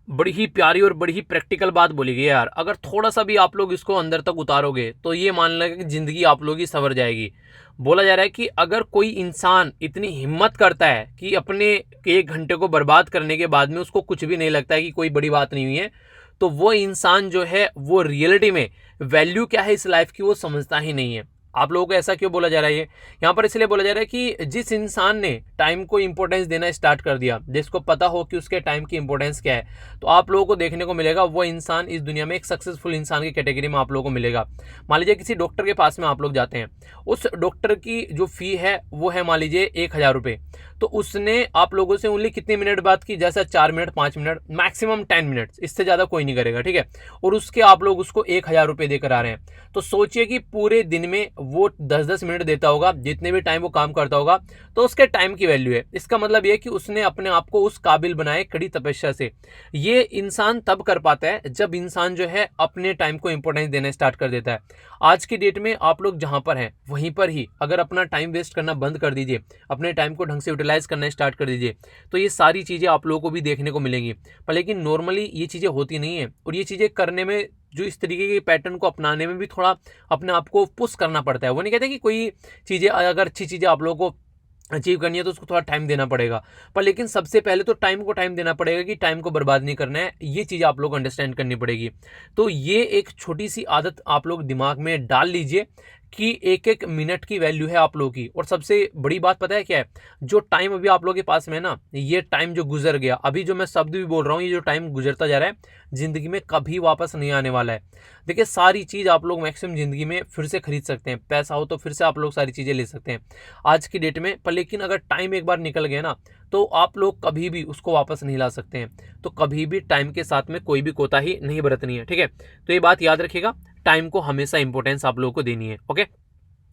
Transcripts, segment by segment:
बड़ी ही प्यारी और बड़ी ही प्रैक्टिकल बात बोली गई है यार। अगर थोड़ा सा भी आप लोग इसको अंदर तक उतारोगे तो ये मान लें कि ज़िंदगी आप लोग की संवर जाएगी। बोला जा रहा है कि अगर कोई इंसान इतनी हिम्मत करता है कि अपने 1 घंटे को बर्बाद करने के बाद में उसको कुछ भी नहीं लगता है कि कोई बड़ी बात नहीं हुई है, तो वो इंसान जो है वो रियलिटी में वैल्यू क्या है इस लाइफ की वो समझता ही नहीं है। आप लोगों को ऐसा क्यों बोला जा रहा है? ये यहाँ पर इसलिए बोला जा रहा है कि जिस इंसान ने टाइम को इंपॉर्टेंस देना स्टार्ट कर दिया, जिसको पता हो कि उसके टाइम की इंपॉर्टेंस क्या है, तो आप लोगों को देखने को मिलेगा वो इंसान इस दुनिया में एक सक्सेसफुल इंसान की कैटेगरी में आप लोगों को मिलेगा। मान लीजिए किसी डॉक्टर के पास में आप लोग जाते हैं, उस डॉक्टर की जो फी है वो है मान लीजिए 1,000 रुपये। तो उसने आप लोगों से ओनली कितने मिनट बात की? जैसा 4 मिनट, 5 मिनट, मैक्सिमम 10 मिनट, इससे ज़्यादा कोई नहीं करेगा, ठीक है। और उसके आप लोग उसको 1,000 रुपये देकर आ रहे हैं। तो सोचिए कि पूरे दिन में वो 10-10 मिनट देता होगा, जितने भी टाइम वो काम करता होगा, तो उसके टाइम की वैल्यू है। इसका मतलब ये कि उसने अपने आप को उस काबिल बनाए कड़ी तपस्या से। ये इंसान तब कर पाता है जब इंसान जो है अपने टाइम को इंपॉर्टेंस देना स्टार्ट कर देता है। आज की डेट में आप लोग जहां पर हैं वहीं पर ही अगर अपना टाइम वेस्ट करना बंद कर दीजिए, अपने टाइम को ढंग से यूटिलाइज करना स्टार्ट कर दीजिए, तो ये सारी चीज़ें आप लोगों को भी देखने को मिलेंगी। पर लेकिन नॉर्मली ये चीज़ें होती नहीं है, और ये चीज़ें करने में, जो इस तरीके के पैटर्न को अपनाने में भी थोड़ा अपने आप को पुश करना पड़ता है। वो नहीं कहते कि कोई चीज़ें अगर अच्छी चीज़ें आप लोगों को अचीव करनी है तो उसको थोड़ा टाइम देना पड़ेगा, पर लेकिन सबसे पहले तो टाइम को टाइम देना पड़ेगा कि टाइम को बर्बाद नहीं करना है। ये चीज़ आप लोग को अंडरस्टैंड करनी पड़ेगी। तो ये एक छोटी सी आदत आप लोग दिमाग में डाल लीजिए कि एक एक मिनट की वैल्यू है आप लोगों की। और सबसे बड़ी बात पता है क्या है? जो टाइम अभी आप लोगों के पास में है ना, ये टाइम जो गुजर गया, अभी जो मैं शब्द भी बोल रहा हूँ, ये जो टाइम गुजरता जा रहा है, ज़िंदगी में कभी वापस नहीं आने वाला है। देखिए, सारी चीज़ आप लोग मैक्सिमम ज़िंदगी में फिर से खरीद सकते हैं, पैसा हो तो फिर से आप लोग सारी चीज़ें ले सकते हैं आज की डेट में। पर लेकिन अगर टाइम एक बार निकल गया ना, तो आप लोग कभी भी उसको वापस नहीं ला सकते हैं। तो कभी भी टाइम के साथ में कोई भी कोताही नहीं बरतनी है, ठीक है। तो ये बात याद रखिएगा, टाइम को हमेशा इंपॉर्टेंस आप लोगों को देनी है। ओके,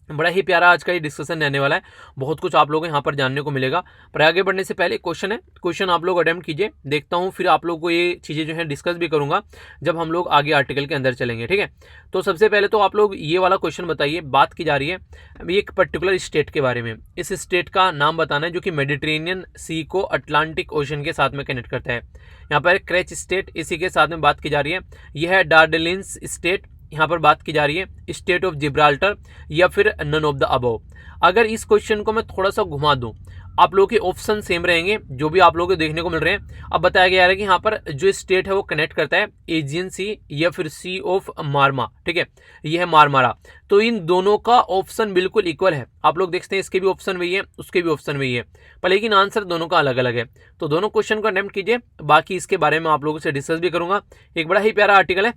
बड़ा ही प्यारा आज का ये डिस्कशन रहने वाला है। बहुत कुछ आप लोगों को यहाँ पर जानने को मिलेगा। पर आगे बढ़ने से पहले क्वेश्चन है, क्वेश्चन आप लोग अटेम्प्ट कीजिए, देखता हूँ फिर आप लोग को ये चीज़ें जो है डिस्कस भी करूँगा जब हम लोग आगे आर्टिकल के अंदर चलेंगे, ठीक है। तो सबसे पहले तो आप लोग ये वाला क्वेश्चन बताइए। बात की जा रही है अभी एक पर्टिकुलर स्टेट के बारे में। इस स्टेट का नाम बताना है जो कि मेडिटेरेनियन सी को अटलांटिक ओशन के साथ में कनेक्ट करता है। यहाँ पर क्रेच स्टेट इसी के साथ में बात की जा रही है। यह है डार्डेलिन्स स्टेट। यहाँ पर बात की जा रही है स्टेट ऑफ जिब्राल्टर, या फिर नन ऑफ द अबव। अगर इस क्वेश्चन को मैं थोड़ा सा घुमा दूं, आप लोगों के ऑप्शन सेम रहेंगे जो भी आप लोगों को देखने को मिल रहे हैं। अब बताया गया है कि यहाँ पर जो स्टेट है वो कनेक्ट करता है एजियन सी या फिर सी ऑफ मार्मा, ठीक है, ये है मारमारा। तो इन दोनों का ऑप्शन बिल्कुल इक्वल है। आप लोग देखते हैं इसके भी ऑप्शन वही है, उसके भी ऑप्शन वही है, पर लेकिन आंसर दोनों का अलग अलग है। तो दोनों क्वेश्चन को अटेम्प्ट कीजिए, बाकी इसके बारे में आप लोगों से डिस्कस भी करूंगा। एक बड़ा ही प्यारा आर्टिकल है,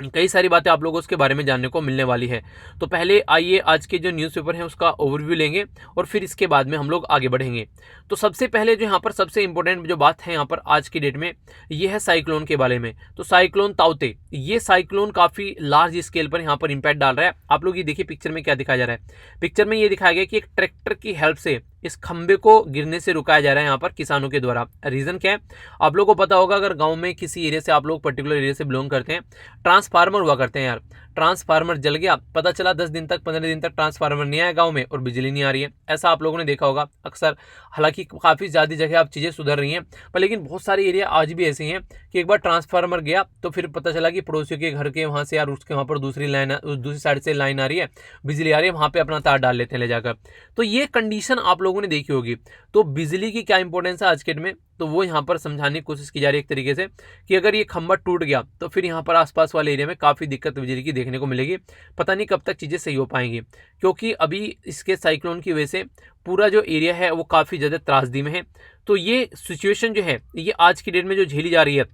कई सारी बातें आप लोगों को उसके बारे में जानने को मिलने वाली है। तो पहले आइए आज के जो न्यूज़पेपर हैं उसका ओवरव्यू लेंगे और फिर इसके बाद में हम लोग आगे बढ़ेंगे। तो सबसे पहले जो यहाँ पर सबसे इंपॉर्टेंट जो बात है यहाँ पर आज की डेट में, ये है साइक्लोन के बारे में। तो साइक्लोन ताउते, ये साइक्लोन काफ़ी लार्ज स्केल पर यहाँ पर इम्पैक्ट डाल रहा है। आप लोग ये देखिए पिक्चर में क्या दिखाया जा रहा है। पिक्चर में ये दिखाया गया कि एक ट्रैक्टर की हेल्प से इस खंबे को गिरने से रुकाया जा रहा है यहाँ पर किसानों के द्वारा। रीज़न क्या है आप लोगों को पता होगा, अगर गाँव में किसी एरिया से आप लोग पर्टिकुलर एरिया से बिलोंग करते हैं, ट्रांसफार्मर हुआ करते हैं यार। ट्रांसफार्मर जल गया, पता चला 10 दिन तक 15 दिन तक ट्रांसफार्मर नहीं आया गांव में और बिजली नहीं आ रही है। ऐसा आप लोगों ने देखा होगा अक्सर। हालांकि काफ़ी ज़्यादा जगह अब चीज़ें सुधर रही हैं, पर लेकिन बहुत सारे एरिया आज भी ऐसे हैं कि एक बार ट्रांसफार्मर गया तो फिर पता चला कि पड़ोसियों के घर के वहाँ से यार उसके वहाँ पर दूसरी लाइन, दूसरी साइड से लाइन आ रही है, बिजली आ रही है, वहाँ पर अपना तार डाल लेते हैं ले जाकर। तो ये कंडीशन आप लोगों ने देखी होगी। तो बिजली की क्या इंपॉर्टेंस है आज के डेट में, तो वो यहाँ पर समझाने की कोशिश की जा रही है एक तरीके से कि अगर ये खंभा टूट गया तो फिर यहाँ पर आसपास वाले एरिया में काफ़ी दिक्कत बिजली की देखने को मिलेगी। पता नहीं कब तक चीज़ें सही हो पाएंगी, क्योंकि अभी इसके साइक्लोन की वजह से पूरा जो एरिया है वो काफ़ी ज़्यादा त्रासदी में है। तो ये सिचुएशन जो है ये आज की डेट में जो झेली जा रही है,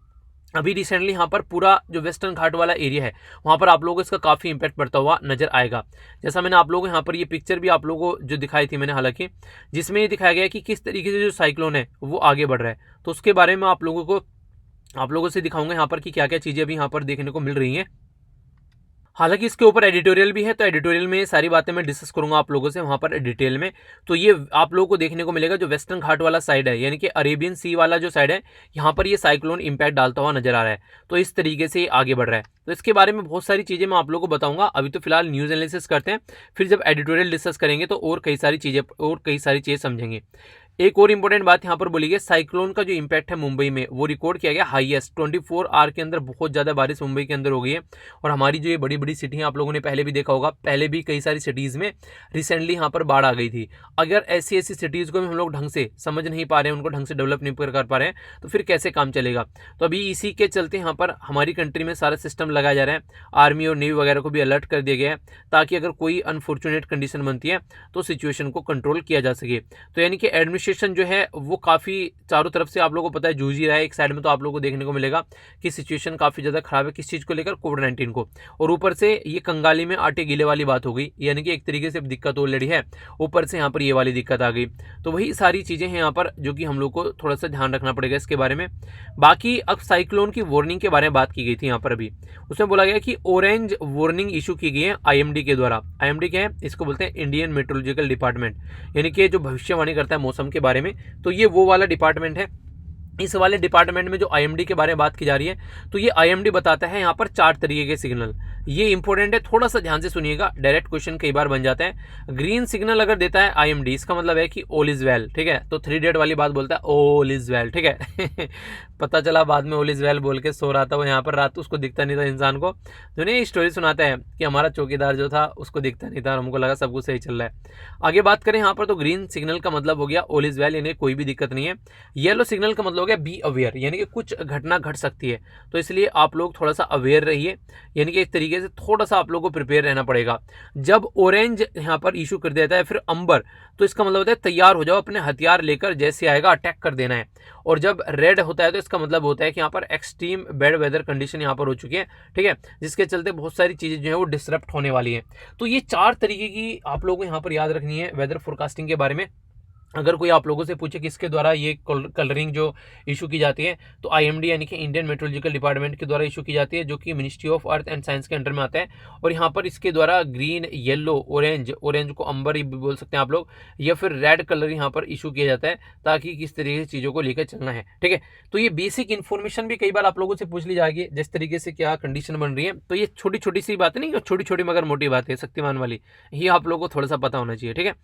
अभी रिसेंटली यहाँ पर पूरा जो वेस्टर्न घाट वाला एरिया है वहाँ पर आप लोगों को इसका काफ़ी इंपैक्ट पड़ता हुआ नजर आएगा। जैसा मैंने आप लोगों को यहाँ पर ये पिक्चर भी आप लोगों को जो दिखाई थी मैंने, हालांकि जिसमें ये दिखाया गया है कि किस तरीके से जो साइक्लोन है वो आगे बढ़ रहा है। तो उसके बारे में आप लोगों से दिखाऊंगा यहाँ पर कि क्या क्या चीज़ें अभी यहाँ पर देखने को मिल रही हैं। हालांकि इसके ऊपर एडिटोरियल भी है, तो एडिटोरियल में सारी बातें मैं डिस्कस करूंगा आप लोगों से वहां पर डिटेल में। तो ये आप लोगों को देखने को मिलेगा जो वेस्टर्न घाट वाला साइड है, यानी कि अरेबियन सी वाला जो साइड है, यहाँ पर ये साइक्लोन इंपैक्ट डालता हुआ नजर आ रहा है। तो इस तरीके से ये आगे बढ़ रहा है। तो इसके बारे में बहुत सारी चीज़ें मैं आप लोगों को बताऊंगा। अभी तो फिलहाल न्यूज़ एनालिसिस करते हैं, फिर जब एडिटोरियल डिस्कस करेंगे तो और कई सारी चीज़ें समझेंगे। एक और इंपॉर्टेंट बात यहाँ पर बोली गई, साइक्लोन का जो इम्पैक्ट है मुंबई में वो रिकॉर्ड किया गया हाईएस्ट 24 आवर के अंदर। बहुत ज़्यादा बारिश मुंबई के अंदर हो गई है। और हमारी जो ये बड़ी बड़ी सिटी हैं, आप लोगों ने पहले भी देखा होगा, पहले भी कई सारी सिटीज़ में रिसेंटली यहाँ पर बाढ़ आ गई थी। अगर ऐसी ऐसी सिटीज़ को भी हम लोग ढंग से समझ नहीं पा रहे हैं, उनको ढंग से डेवलप नहीं कर पा रहे हैं, तो फिर कैसे काम चलेगा। तो अभी इसी के चलते यहाँ पर हमारी कंट्री में सारा सिस्टम लगाया जा रहा है। आर्मी और नेवी वगैरह को भी अलर्ट कर दिया गया है, ताकि अगर कोई अनफॉर्चुनेट कंडीशन बनती है तो सिचुएशन को कंट्रोल किया जा सके। तो यानी कि एडमिनिस्ट्रेशन जो है वो काफ़ी चारों तरफ से आप लोगों को पता है जूझ ही रहा है। एक साइड में तो आप लोगों को देखने को मिलेगा कि सिचुएशन काफ़ी ज़्यादा खराब है, किस चीज़ को लेकर, कोविड-19 को। और ऊपर से ये कंगाली में आटे गीले वाली बात हो गई, यानी कि एक तरीके से दिक्कत ऑलरेडी है, ऊपर से यहाँ पर ये वाली दिक्कत आ गई। तो वही सारी चीज़ें हैं यहाँ पर जो कि हम लोग को थोड़ा सा ध्यान रखना पड़ेगा इसके बारे में। बाकी अब साइक्लोन की वार्निंग के बारे में बात की गई थी यहाँ पर अभी, उसमें बोला गया कि ऑरेंज वार्निंग इशू की गई है आईएमडी के द्वारा। आईएमडी क्या है, इसको बोलते हैं इंडियन मेट्रोलॉजिकल डिपार्टमेंट, यानी कि जो भविष्यवाणी करता है मौसम के बारे में। तो ये वो वाला डिपार्टमेंट है। इस वाले डिपार्टमेंट में जो आईएमडी के बारे में बात की जा रही है, तो ये आईएमडी बताता है यहाँ पर 4 तरीके के सिग्नल। ये इंपॉर्टेंट है, थोड़ा सा ध्यान से सुनिएगा, डायरेक्ट क्वेश्चन कई बार बन जाता है। ग्रीन सिग्नल अगर देता है आईएमडी, इसका मतलब है कि ऑल इज वेल, ठीक है। तो 3 डेट वाली बात बोलता है ऑल इज वेल, ठीक है। पता चला बाद में ऑल इज वेल बोल के सो रहा था वो यहाँ पर, रात उसको दिखता नहीं था इंसान को। जो नहीं स्टोरी सुनाता है कि हमारा चौकीदार जो था उसको दिखता नहीं था और हमको लगा सब कुछ सही चल रहा है। आगे बात करें यहाँ पर, तो ग्रीन सिग्नल का मतलब हो गया ऑल इज वेल, यानी कोई भी दिक्कत नहीं है। येलो सिग्नल का मतलब हो गया बी अवेयर, यानी कि कुछ घटना घट सकती है, तो इसलिए आप लोग थोड़ा सा अवेयर रहिए, यानी कि एक तरीके से थोड़ा सा आप लोगों को प्रिपेयर रहना पड़ेगा। जब ऑरेंज यहाँ पर इशू कर देता है फिर अंबर, तो इसका मतलब होता है तैयार हो जाओ, अपने हथियार लेकर जैसे आएगा अटैक कर देना है। और जब रेड होता है तो इसका मतलब होता है कि यहाँ पर एक्सट्रीम बैड वेदर कंडीशन यहाँ पर हो चुकी है, ठीक है, जिसके चलते बहुत सारी चीज़ें जो है वो डिसरप्ट होने वाली हैं। तो ये 4 तरीके की आप लोगों को यहाँ पर याद रखनी है वेदर फोरकास्टिंग के बारे में। अगर कोई आप लोगों से पूछे किसके द्वारा ये कलरिंग जो इशू की जाती है, तो आईएमडी यानी कि इंडियन मेट्रोलॉजिकल डिपार्टमेंट के द्वारा इशू की जाती है, जो कि ministry of earth and science के अंडर में आता है। और यहाँ पर इसके द्वारा ग्रीन, येलो, ऑरेंज, ऑरेंज को अंबर भी बोल सकते हैं आप लोग, या फिर रेड कलर यहाँ पर इशू किया जाता है, ताकि किस तरीके से चीज़ों को लेकर चलना है, ठीक है। तो ये बेसिक इन्फॉर्मेशन भी कई बार आप लोगों से पूछ ली जाएगी, जिस तरीके से क्या कंडीशन बन रही है। तो ये छोटी छोटी सी बात नहीं, छोटी छोटी मगर मोटी बात है, शक्तिमान वाली, ये आप लोगों को थोड़ा सा पता होना चाहिए, ठीक है।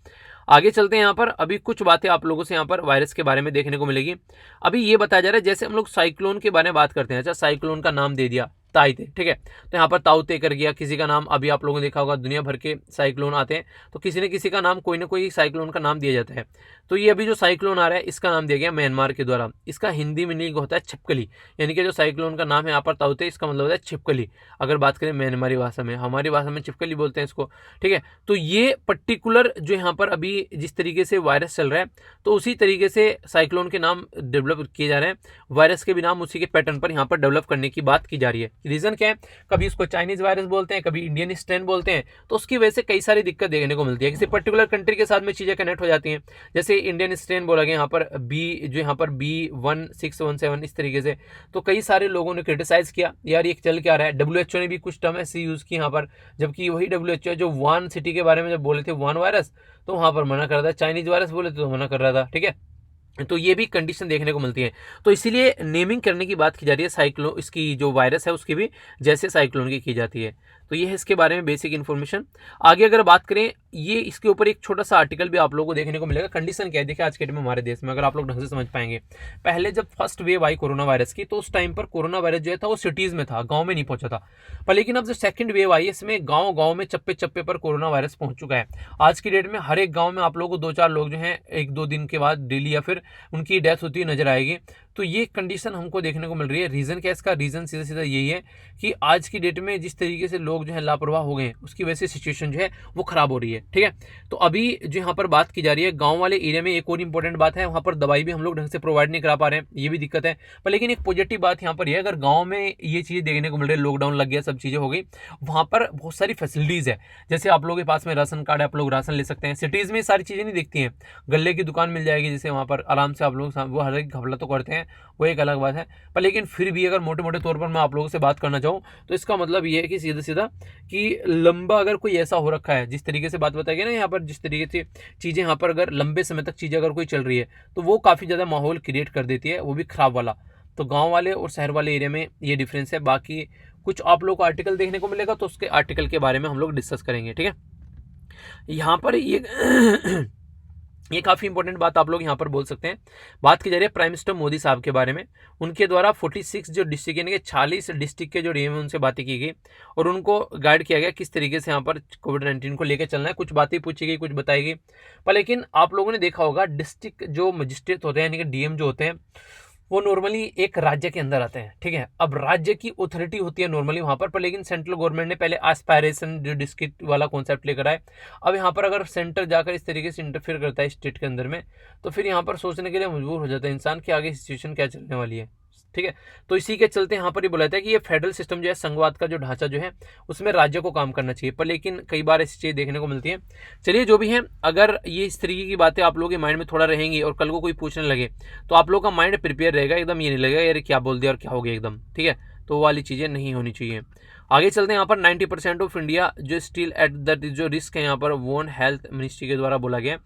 आगे चलते हैं यहाँ पर, अभी कुछ बातें आप लोगों से यहाँ पर वायरस के बारे में देखने को मिलेगी। अभी ये बताया जा रहा है, जैसे हम लोग साइक्लोन के बारे में बात करते हैं, अच्छा साइक्लोन का नाम दे दिया ताइते, ठीक है, तो यहाँ पर ताउते कर गया किसी का नाम। अभी आप लोगों ने देखा होगा दुनिया भर के साइक्लोन आते हैं, तो किसी न किसी का नाम, कोई ना कोई साइक्लोन का नाम दिया जाता है। तो ये अभी जो साइक्लोन आ रहा है इसका नाम दिया गया म्यांमार के द्वारा। इसका हिंदी मीनिंग होता है छिपकली, यानी कि जो साइक्लोन का नाम है यहाँ पर ताउते, इसका मतलब होता है छिपकली। अगर बात करें म्यांमारी भाषा में, हमारी भाषा में छिपकली बोलते हैं इसको, ठीक है। तो ये पर्टिकुलर जो यहाँ पर अभी जिस तरीके से वायरस चल रहा है, तो उसी तरीके से साइक्लोन के नाम डेवलप किए जा रहे हैं, वायरस के भी नाम उसी के पैटर्न पर यहाँ पर डेवलप करने की बात की जा रही है। रीजन क्या है, कभी उसको चाइनीज वायरस बोलते हैं, कभी इंडियन स्ट्रेन बोलते हैं, तो उसकी वजह से कई सारी दिक्कत देखने को मिलती है। किसी पर्टिकुलर कंट्री के साथ में चीजें कनेक्ट हो जाती हैं, जैसे इंडियन स्ट्रेन बोला गया यहाँ पर बी, जो यहाँ पर B1617 इस तरीके से। तो कई सारे लोगों ने क्रिटिसाइज किया, यार ये चल क्या रहा है। WHO ने भी कुछ टर्म ऐसी यूज की यहाँ पर, जबकि वही WHO है जो वुहान सिटी के बारे में जब बोले थे वुहान वायरस, तो वहां पर मना कर रहा था। चाइनीज वायरस बोले तो मना कर रहा था, ठीक है। तो ये भी कंडीशन देखने को मिलती है, तो इसीलिए नेमिंग करने की बात की जा रही है साइक्लोन, इसकी जो वायरस है उसकी भी, जैसे साइक्लोन की जाती है। तो ये है इसके बारे में बेसिक इन्फॉर्मेशन। आगे अगर बात करें, ये इसके ऊपर एक छोटा सा आर्टिकल भी आप लोगों को देखने को मिलेगा। कंडीशन क्या है देखिए आज के डेट में हमारे देश में, अगर आप लोग ढंग से समझ पाएंगे। पहले जब फर्स्ट वेव आई कोरोना वायरस की, तो उस टाइम पर कोरोना वायरस जो था वो सिटीज में था, गाँव में नहीं पहुंचा था। पर लेकिन अब जो सेकंड वेव आई है, इसमें गाँव गाँव में चप्पे चप्पे पर कोरोना वायरस पहुंच चुका है। आज की डेट में हर एक गाँव में आप लोगों को 2-4 लोग जो है 1-2 दिन के बाद डेली या फिर उनकी डेथ होती हुई नजर आएगी। तो ये कंडीशन हमको देखने को मिल रही है। रीजन क्या है इसका, रीजन सीधा सीधा यही है कि आज की डेट में जिस तरीके से लोग जो है लापरवाह हो गए, उसकी वजह से सिचुएशन जो है वो खराब हो रही है, ठीक है। तो अभी जो यहाँ पर बात की जा रही है गांव वाले एरिया में, एक और इंपॉर्टेंट बात है, वहाँ पर दवाई भी हम लोग ढंग से प्रोवाइड नहीं करा पा रहे हैं, ये भी दिक्कत है। पर लेकिन एक पॉजिटिव बात यहाँ पर यह है, अगर गाँव में ये चीज़ें देखने को मिल रही है, लॉकडाउन लग गया, सब चीज़ें हो गई, वहाँ पर बहुत सारी फैसिलिटीज़ है। जैसे आप लोगों के पास में राशन कार्ड है, आप लोग राशन ले सकते हैं। सिटीज़ में सारी चीज़ें नहीं दिखती हैं, गले की दुकान मिल जाएगी, जैसे वहाँ पर आराम से आप लोग वो हर एक घपला तो करते हैं, वो एक अलग बात है। पर लेकिन फिर भी अगर मोटे मोटे तौर पर मैं आप लोगों से बात करना चाहूँ, तो इसका मतलब ये है कि सीधा सीधा कि लंबा अगर कोई ऐसा हो रखा है, जिस तरीके से बात बताई गई ना यहाँ पर, जिस तरीके से चीज़ें यहाँ पर अगर लंबे समय तक चीज़ें अगर कोई चल रही है, तो वो काफ़ी ज़्यादा माहौल क्रिएट कर देती है, वो भी खराब वाला। तो गाँव वाले और शहर वाले एरिया में ये डिफरेंस है। बाकी कुछ आप लोग को आर्टिकल देखने को मिलेगा, तो उसके आर्टिकल के बारे में हम लोग डिस्कस करेंगे, ठीक है। यहाँ पर ये ये काफ़ी इंपॉर्टेंट बात आप लोग यहाँ पर बोल सकते हैं। बात की जा रही है प्राइम मिनिस्टर मोदी साहब के बारे में। उनके द्वारा 46 जो डिस्ट्रिक्ट यानी कि 40 डिस्ट्रिक्ट के जो डीएम हैं उनसे बातें की गई और उनको गाइड किया गया किस तरीके से यहाँ पर कोविड-19 को लेकर चलना है। कुछ बातें पूछी गई, कुछ बताई गई। पर लेकिन आप लोगों ने देखा होगा डिस्ट्रिक्ट जो मजिस्ट्रेट होते हैं यानी कि डीएम जो होते हैं वो नॉर्मली एक राज्य के अंदर आते हैं, ठीक है। अब राज्य की अथॉरिटी होती है नॉर्मली वहां पर लेकिन सेंट्रल गवर्नमेंट ने पहले एस्पायरेशन जो डिस्ट्रिक्ट वाला कॉन्सेप्ट लेकर आए। अब यहाँ पर अगर सेंटर जाकर इस तरीके से इंटरफेयर करता है स्टेट के अंदर में, तो फिर यहाँ पर सोचने के लिए मजबूर हो जाता है इंसान कि आगे सिचुएशन क्या चलने वाली है, ठीक है। तो इसी के चलते यहाँ पर ये बोला जाता है कि ये फेडरल सिस्टम जो है, संघवाद का जो ढांचा जो है उसमें राज्य को काम करना चाहिए, पर लेकिन कई बार ऐसी चीजें देखने को मिलती है। चलिए जो भी है, अगर ये इस तरीके की बातें आप लोगों के माइंड में थोड़ा रहेंगी और कल को कोई पूछने लगे तो आप लोग का माइंड प्रिपेयर रहेगा, एकदम ये नहीं लगेगा यार क्या बोल दिया और क्या हो गया एकदम, ठीक है। तो वो वाली चीजें नहीं होनी चाहिए। आगे चलते हैं। यहाँ पर 90% ऑफ इंडिया जो स्टिल एट द जो रिस्क है, यहाँ पर वोन हेल्थ मिनिस्ट्री के द्वारा बोला गया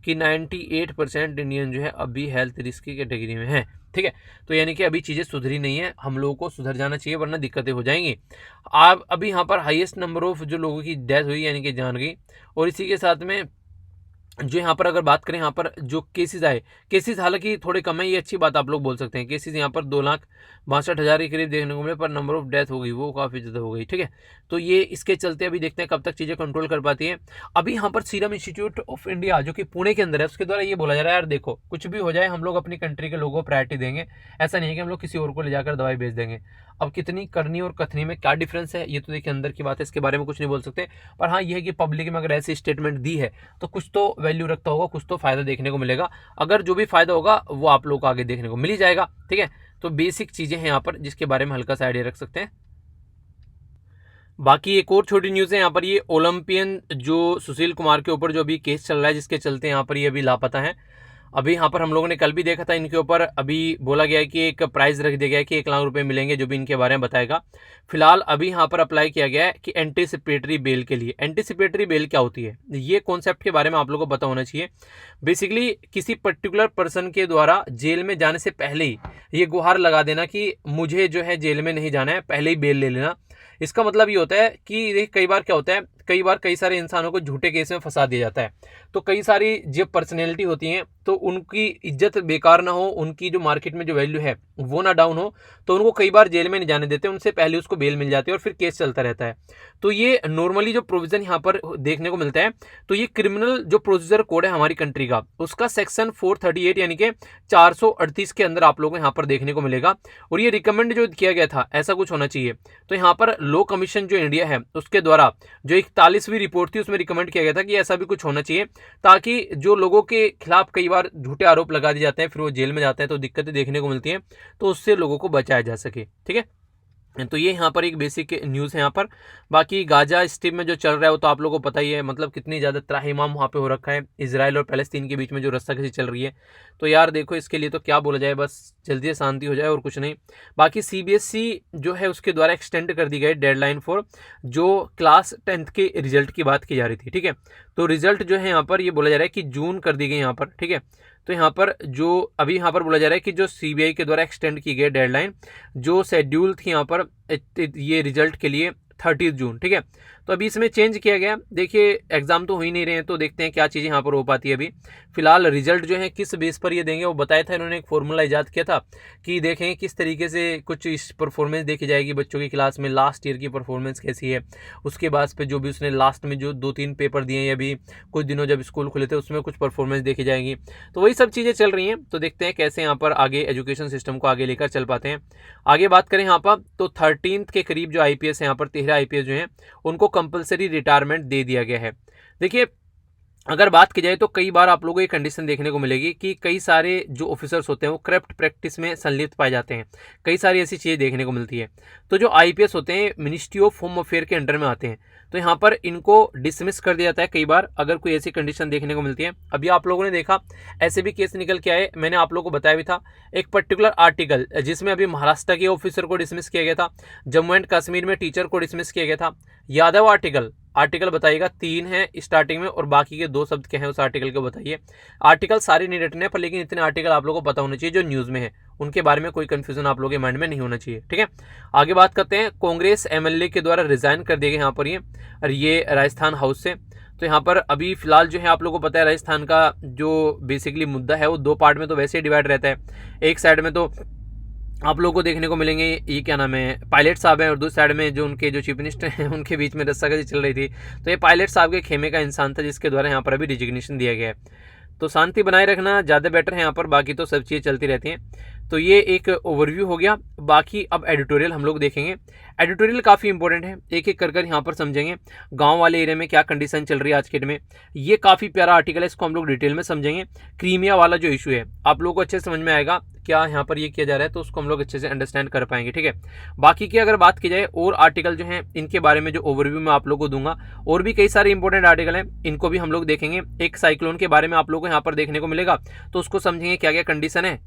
कि 98% इंडियन जो है अभी हेल्थ रिस्क की कैटेगरी में है, ठीक है। तो यानी कि अभी चीज़ें सुधरी नहीं है, हम लोगों को सुधर जाना चाहिए वरना दिक्कतें हो जाएंगी। आप अभी यहाँ पर हाईएस्ट नंबर ऑफ जो लोगों की डेथ हुई यानी कि जान गई, और इसी के साथ में जो यहाँ पर अगर बात करें यहाँ पर जो केसेस आए, केसेस हालांकि थोड़े कम है, ये अच्छी बात आप लोग बोल सकते हैं। केसेस यहाँ पर 2,62,000 के करीब देखने को मिले, पर नंबर ऑफ डेथ हो गई वो काफ़ी ज़्यादा हो गई, ठीक है। तो ये इसके चलते अभी देखते हैं कब तक चीज़ें कंट्रोल कर पाती है। अभी यहाँ पर सीरम इंस्टीट्यूट ऑफ इंडिया जो कि पुणे के अंदर है, उसके द्वारा ये बोला जा रहा है यार देखो कुछ भी हो जाए हम लोग अपनी कंट्री के लोगों को प्रायोरिटी देंगे, ऐसा नहीं है कि हम लोग किसी और को ले जाकर दवाई भेज देंगे। अब कितनी करनी और कथनी में क्या डिफरेंस है ये तो देखिए अंदर की बात है, इसके बारे में कुछ नहीं बोल सकते। पर हाँ ये है कि पब्लिक में अगर ऐसी स्टेटमेंट दी है तो कुछ तो वैल्यू रखता होगा, कुछ तो फायदा देखने को मिलेगा। अगर जो भी फायदा होगा वो आप लोग को आगे देखने को मिल ही जाएगा, ठीक है। तो बेसिक चीजें हैं यहाँ पर जिसके बारे में हल्का सा आइडिया रख सकते हैं। बाकी एक और छोटी न्यूज़ है यहाँ पर, ये ओलंपियन जो सुशील कुमार के ऊपर जो अभी केस चल रहा है जिसके चलते यहाँ पर ये अभी लापता है। अभी यहाँ पर हम लोगों ने कल भी देखा था इनके ऊपर, अभी बोला गया है कि एक प्राइज रख दिया गया है कि 1 लाख रुपए मिलेंगे जो भी इनके बारे में बताएगा। फिलहाल अभी यहाँ पर अप्लाई किया गया है कि एंटीसिपेटरी बेल के लिए। एंटीसिपेटरी बेल क्या होती है ये कॉन्सेप्ट के बारे में आप लोगों को पता होना चाहिए। बेसिकली किसी पर्टिकुलर पर्सन के द्वारा जेल में जाने से पहले ही ये गुहार लगा देना कि मुझे जो है जेल में नहीं जाना है, पहले ही बेल ले लेना। इसका मतलब ये होता है कि कई बार क्या होता है, कई बार कई सारे इंसानों को झूठे केस में फंसा दिया जाता है। तो कई सारी जो पर्सनैलिटी होती हैं तो उनकी इज्जत बेकार ना हो, उनकी जो मार्केट में जो वैल्यू है वो ना डाउन हो, तो उनको कई बार जेल में नहीं जाने देते, उनसे पहले उसको बेल मिल जाती है और फिर केस चलता रहता है। तो ये नॉर्मली जो प्रोविजन यहाँ पर देखने को मिलता है, तो ये क्रिमिनल जो प्रोसीजर कोड है हमारी कंट्री का, उसका सेक्शन 438 यानी कि 438 के अंदर आप लोगों को यहाँ पर देखने को मिलेगा। और ये रिकमेंड जो किया गया था ऐसा कुछ होना चाहिए। तो यहाँ पर लॉ कमीशन जो इंडिया है उसके द्वारा जो 41वीं रिपोर्ट थी उसमें रिकमेंड किया गया था कि ऐसा भी कुछ होना चाहिए, ताकि जो लोगों के खिलाफ कई बार झूठे आरोप लगा दिए जाते हैं फिर वो जेल में जाते हैं तो दिक्कतें देखने को मिलती हैं, तो उससे लोगों को बचाया जा सके, ठीक है। तो ये यहाँ पर एक बेसिक न्यूज़ है यहाँ पर। बाकी गाजा स्ट्रिप में जो चल रहा है वो तो आप लोगों को पता ही है, मतलब कितनी ज़्यादा त्राहिमाम वहाँ पे हो रखा है। इजराइल और पैलेस्तीन के बीच में जो रस्साकशी चल रही है, तो यार देखो इसके लिए तो क्या बोला जाए, बस जल्दी से शांति हो जाए और कुछ नहीं। बाकी सीबीएसई जो है उसके द्वारा एक्सटेंड कर दी गई डेडलाइन फॉर जो क्लास 10th के रिजल्ट की बात की जा रही थी, ठीक है। तो रिजल्ट जो है यहाँ पर ये बोला जा रहा है कि जून कर दी गई यहाँ पर, ठीक है। तो यहाँ पर जो अभी यहाँ पर बोला जा रहा है कि जो सीबीआई के द्वारा एक्सटेंड की गई डेडलाइन जो शेड्यूल थी यहाँ पर ये रिजल्ट के लिए 30 जून, ठीक है। तो अभी इसमें चेंज किया गया। देखिए एग्जाम तो हो ही नहीं रहे हैं, तो देखते हैं क्या चीज़ें यहाँ पर हो पाती है। अभी फिलहाल रिजल्ट जो है किस बेस पर ये देंगे वो बताया था इन्होंने, एक फॉर्मूला ईजाद किया था कि देखें किस तरीके से कुछ इस परफॉर्मेंस देखी जाएगी बच्चों की क्लास में, लास्ट ईयर की परफॉर्मेंस कैसी है, उसके बाद पे जो भी उसने लास्ट में जो 2-3 पेपर दिए हैं अभी कुछ दिनों जब स्कूल खुले थे उसमें कुछ परफॉर्मेंस देखी जाएगी। तो वही सब चीज़ें चल रही हैं, तो देखते हैं कैसे यहाँ पर आगे एजुकेशन सिस्टम को आगे लेकर चल पाते हैं। आगे बात करें यहाँ पर तो 13th के करीब जो आईपीएस है यहाँ पर 13 आईपीएस जो हैं उनको कंपलसरी रिटायरमेंट दे दिया गया है। देखिए अगर बात की जाए तो कई बार आप लोगों को ये कंडीशन देखने को मिलेगी कि कई सारे जो ऑफिसर्स होते हैं वो करप्ट प्रैक्टिस में संलिप्त पाए जाते हैं, कई सारी ऐसी चीज़ें देखने को मिलती है। तो जो आईपीएस होते हैं मिनिस्ट्री ऑफ होम अफेयर के अंडर में आते हैं, तो यहाँ पर इनको डिसमिस कर दिया जाता है कई बार अगर कोई ऐसी कंडीशन देखने को मिलती है। अभी आप लोगों ने देखा ऐसे भी केस निकल के आए, मैंने आप लोगों को बताया भी था एक पर्टिकुलर आर्टिकल जिसमें अभी महाराष्ट्र के ऑफिसर को डिसमिस किया गया था, जम्मू एंड कश्मीर में टीचर को डिसमिस किया गया था। याद है वो आर्टिकल बताइएगा, 3 है स्टार्टिंग में और बाकी के 2 शब्द क्या हैं उस आर्टिकल को बताइए। आर्टिकल सारे नहीं रटने पर लेकिन इतने आर्टिकल आप लोगों को पता होने चाहिए जो न्यूज़ में है, उनके बारे में कोई कंफ्यूजन आप लोगों के माइंड में नहीं होना चाहिए, ठीक है। आगे बात करते हैं, कांग्रेस एमएलए के द्वारा रिजाइन कर दिए गए यहाँ पर ये राजस्थान हाउस से। तो यहाँ पर अभी फिलहाल जो है आप लोगों को पता है राजस्थान का जो बेसिकली मुद्दा है वो दो पार्ट में तो वैसे ही डिवाइड रहता है। एक साइड में तो आप लोगों को देखने को मिलेंगे ये क्या नाम है पायलट साहब हैं, और दूसरी साइड में जो उनके जो चीफ मिनिस्टर हैं उनके बीच में रस्साकशी चल रही थी। तो ये पायलट साहब के खेमे का इंसान था जिसके द्वारा यहाँ पर अभी रिजिग्नेशन दिया गया है। तो शांति बनाए रखना ज़्यादा बेटर है यहाँ पर, बाकी तो सब चीज़ें चलती रहती हैं। तो ये एक ओवरव्यू हो गया। बाकी अब एडिटोरियल हम लोग देखेंगे। एडिटोरियल काफ़ी इंपॉर्टेंट है, एक एक कर यहाँ पर समझेंगे। गांव वाले एरिया में क्या कंडीशन चल रही है आज के डेट में, ये काफ़ी प्यारा आर्टिकल है, इसको हम लोग डिटेल में समझेंगे। क्रीमिया वाला जो इशू है आप लोगों को अच्छे से समझ में आएगा क्या यहाँ पर ये किया जा रहा है, तो उसको हम लोग अच्छे से अंडरस्टैंड कर पाएंगे। ठीक है, बाकी की अगर बात की जाए और आर्टिकल जो हैं इनके बारे में जो ओवरव्यू मैं आप लोगों को दूंगा, और भी कई सारे इंपॉर्टेंट आर्टिकल हैं, इनको भी हम लोग देखेंगे। एक साइक्लोन के बारे में आप लोगों को यहाँ पर देखने को मिलेगा, तो उसको समझेंगे क्या क्या कंडीशन है।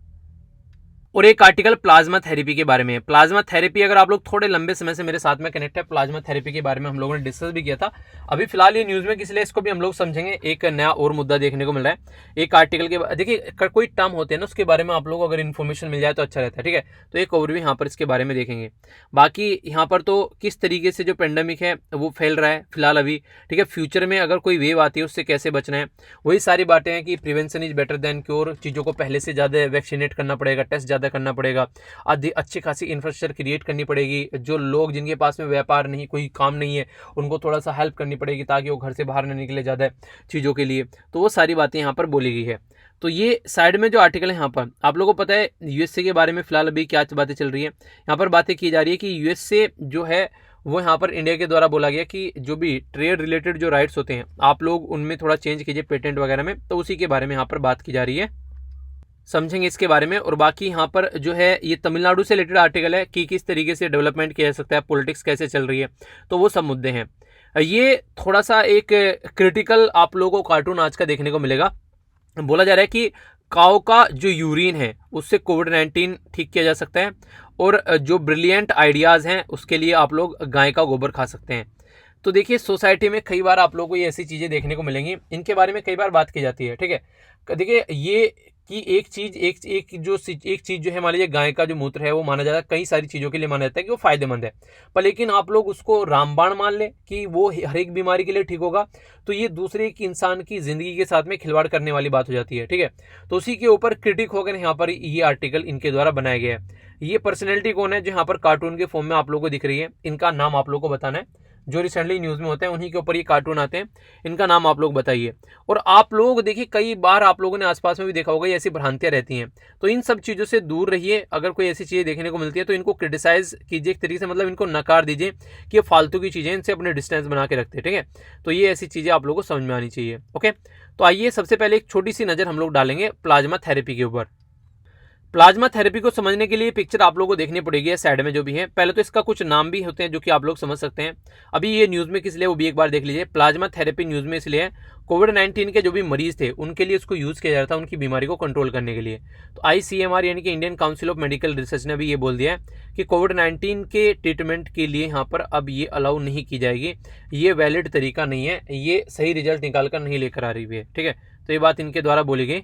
और एक आर्टिकल प्लाज्मा थेरेपी के बारे में। प्लाज्मा थेरेपी अगर आप लोग थोड़े लंबे समय से मेरे साथ में कनेक्ट है, प्लाज्मा थेरेपी के बारे में हम लोगों ने डिस्कस भी किया था। अभी फिलहाल ये न्यूज़ में किस लिए इसको भी हम लोग समझेंगे, एक नया और मुद्दा देखने को मिल रहा है। एक आर्टिकल के देखिए कोई टर्म होते हैं ना उसके बारे में आप लोग अगर इन्फॉर्मेशन मिल जाए तो अच्छा रहता है। ठीक है, तो एक ओवरव्यू यहाँ पर इसके बारे में देखेंगे। बाकी यहाँ पर तो किस तरीके से जो पेंडेमिक है वो फैल रहा है फिलहाल अभी, ठीक है, फ्यूचर में अगर कोई वेव आती है उससे कैसे बचना है, वही सारी बातें हैं कि prevention is better than cure. चीज़ों को पहले से ज़्यादा वैक्सीनेट करना पड़ेगा, टेस्ट ज़्यादा करना पड़ेगा, अच्छी खासी इंफ्रास्ट्रक्चर क्रिएट करनी पड़ेगी। जो लोग जिनके पास में व्यापार नहीं, कोई काम नहीं है, उनको थोड़ा सा हेल्प करनी पड़ेगी ताकि वो घर से बाहर न निकले ज़्यादा चीज़ों के लिए। तो वो सारी बातें यहाँ पर बोली गई है। तो ये साइड में जो आर्टिकल है यहाँ पर आप लोगों को पता है यूएसए के बारे में फिलहाल अभी क्या बातें चल रही है। यहाँ पर बातें की जा रही है कि यूएसए जो है वो यहाँ पर इंडिया के द्वारा बोला गया कि जो भी ट्रेड रिलेटेड जो राइट्स होते हैं आप लोग उनमें थोड़ा चेंज कीजिए पेटेंट वगैरह में। तो उसी के बारे में यहाँ पर बात की जा रही है, समझेंगे इसके बारे में। और बाकी यहाँ पर जो है ये तमिलनाडु से रिलेटेड आर्टिकल है कि किस तरीके से डेवलपमेंट किया जा सकता है, पॉलिटिक्स कैसे चल रही है, तो वो सब मुद्दे हैं। ये थोड़ा सा एक क्रिटिकल आप लोगों को कार्टून आज का देखने को मिलेगा। बोला जा रहा है कि काऊ का जो यूरिन है उससे कोविड-19 ठीक किया जा सकता है, और जो ब्रिलियंट आइडियाज़ हैं उसके लिए आप लोग गाय का गोबर खा सकते हैं। तो देखिए सोसाइटी में कई बार आप लोगों को ये ऐसी चीज़ें देखने को मिलेंगी, इनके बारे में कई बार बात की जाती है। ठीक है, देखिए ये कि एक चीज़ जो है मान लीजिए गाय का जो मूत्र है वो माना जाता है, कई सारी चीज़ों के लिए माना जाता है कि वो फायदेमंद है, पर लेकिन आप लोग उसको रामबाण मान ले कि वो हर एक बीमारी के लिए ठीक होगा, तो ये दूसरे एक इंसान की ज़िंदगी के साथ में खिलवाड़ करने वाली बात हो जाती है। ठीक है, तो उसी के ऊपर क्रिटिक होकर यहाँ पर ये आर्टिकल इनके द्वारा बनाया गया है। ये पर्सनैलिटी कौन है जो यहाँ पर कार्टून के फॉर्म में आप लोगों को दिख रही है, इनका नाम आप लोगों को बताना है। जो रिसेंटली न्यूज़ में होते हैं उन्हीं के ऊपर ये कार्टून आते हैं, इनका नाम आप लोग बताइए। और आप लोग देखिए कई बार आप लोगों ने आसपास में भी देखा होगा ये ऐसी भ्रांतियां रहती हैं, तो इन सब चीज़ों से दूर रहिए। अगर कोई ऐसी चीज़ें देखने को मिलती है तो इनको क्रिटिसाइज कीजिए एक तरीके से, मतलब इनको नकार दीजिए कि ये फालतू की चीज़ें, इनसे अपने डिस्टेंस बना के रखते हैं। ठीक है, तो ये ऐसी चीज़ें आप लोगों को समझ में आनी चाहिए। ओके, तो आइए सबसे पहले एक छोटी सी नज़र हम लोग डालेंगे प्लाज्मा थेरेपी के ऊपर। प्लाज्मा थेरेपी को समझने के लिए पिक्चर आप लोगों को देखनी पड़ेगी साइड में जो भी है। पहले तो इसका कुछ नाम भी होते हैं जो कि आप लोग समझ सकते हैं। अभी ये न्यूज़ में किस लिए वो भी एक बार देख लीजिए। प्लाज्मा थेरेपी न्यूज़ में इसलिए कोविड-19 के जो भी मरीज थे उनके लिए इसको यूज़ किया जा रहा था, उनकी बीमारी को कंट्रोल करने के लिए। तो ICMR यानी कि Indian council of medical research ने भी ये बोल दिया है कि कोविड-19 के ट्रीटमेंट के लिए यहाँ पर अब ये अलाउ नहीं की जाएगी, ये वैलिड तरीका नहीं है, ये सही रिजल्ट निकाल कर नहीं लेकर आ रही है। ठीक है, तो ये बात इनके द्वारा बोली गई,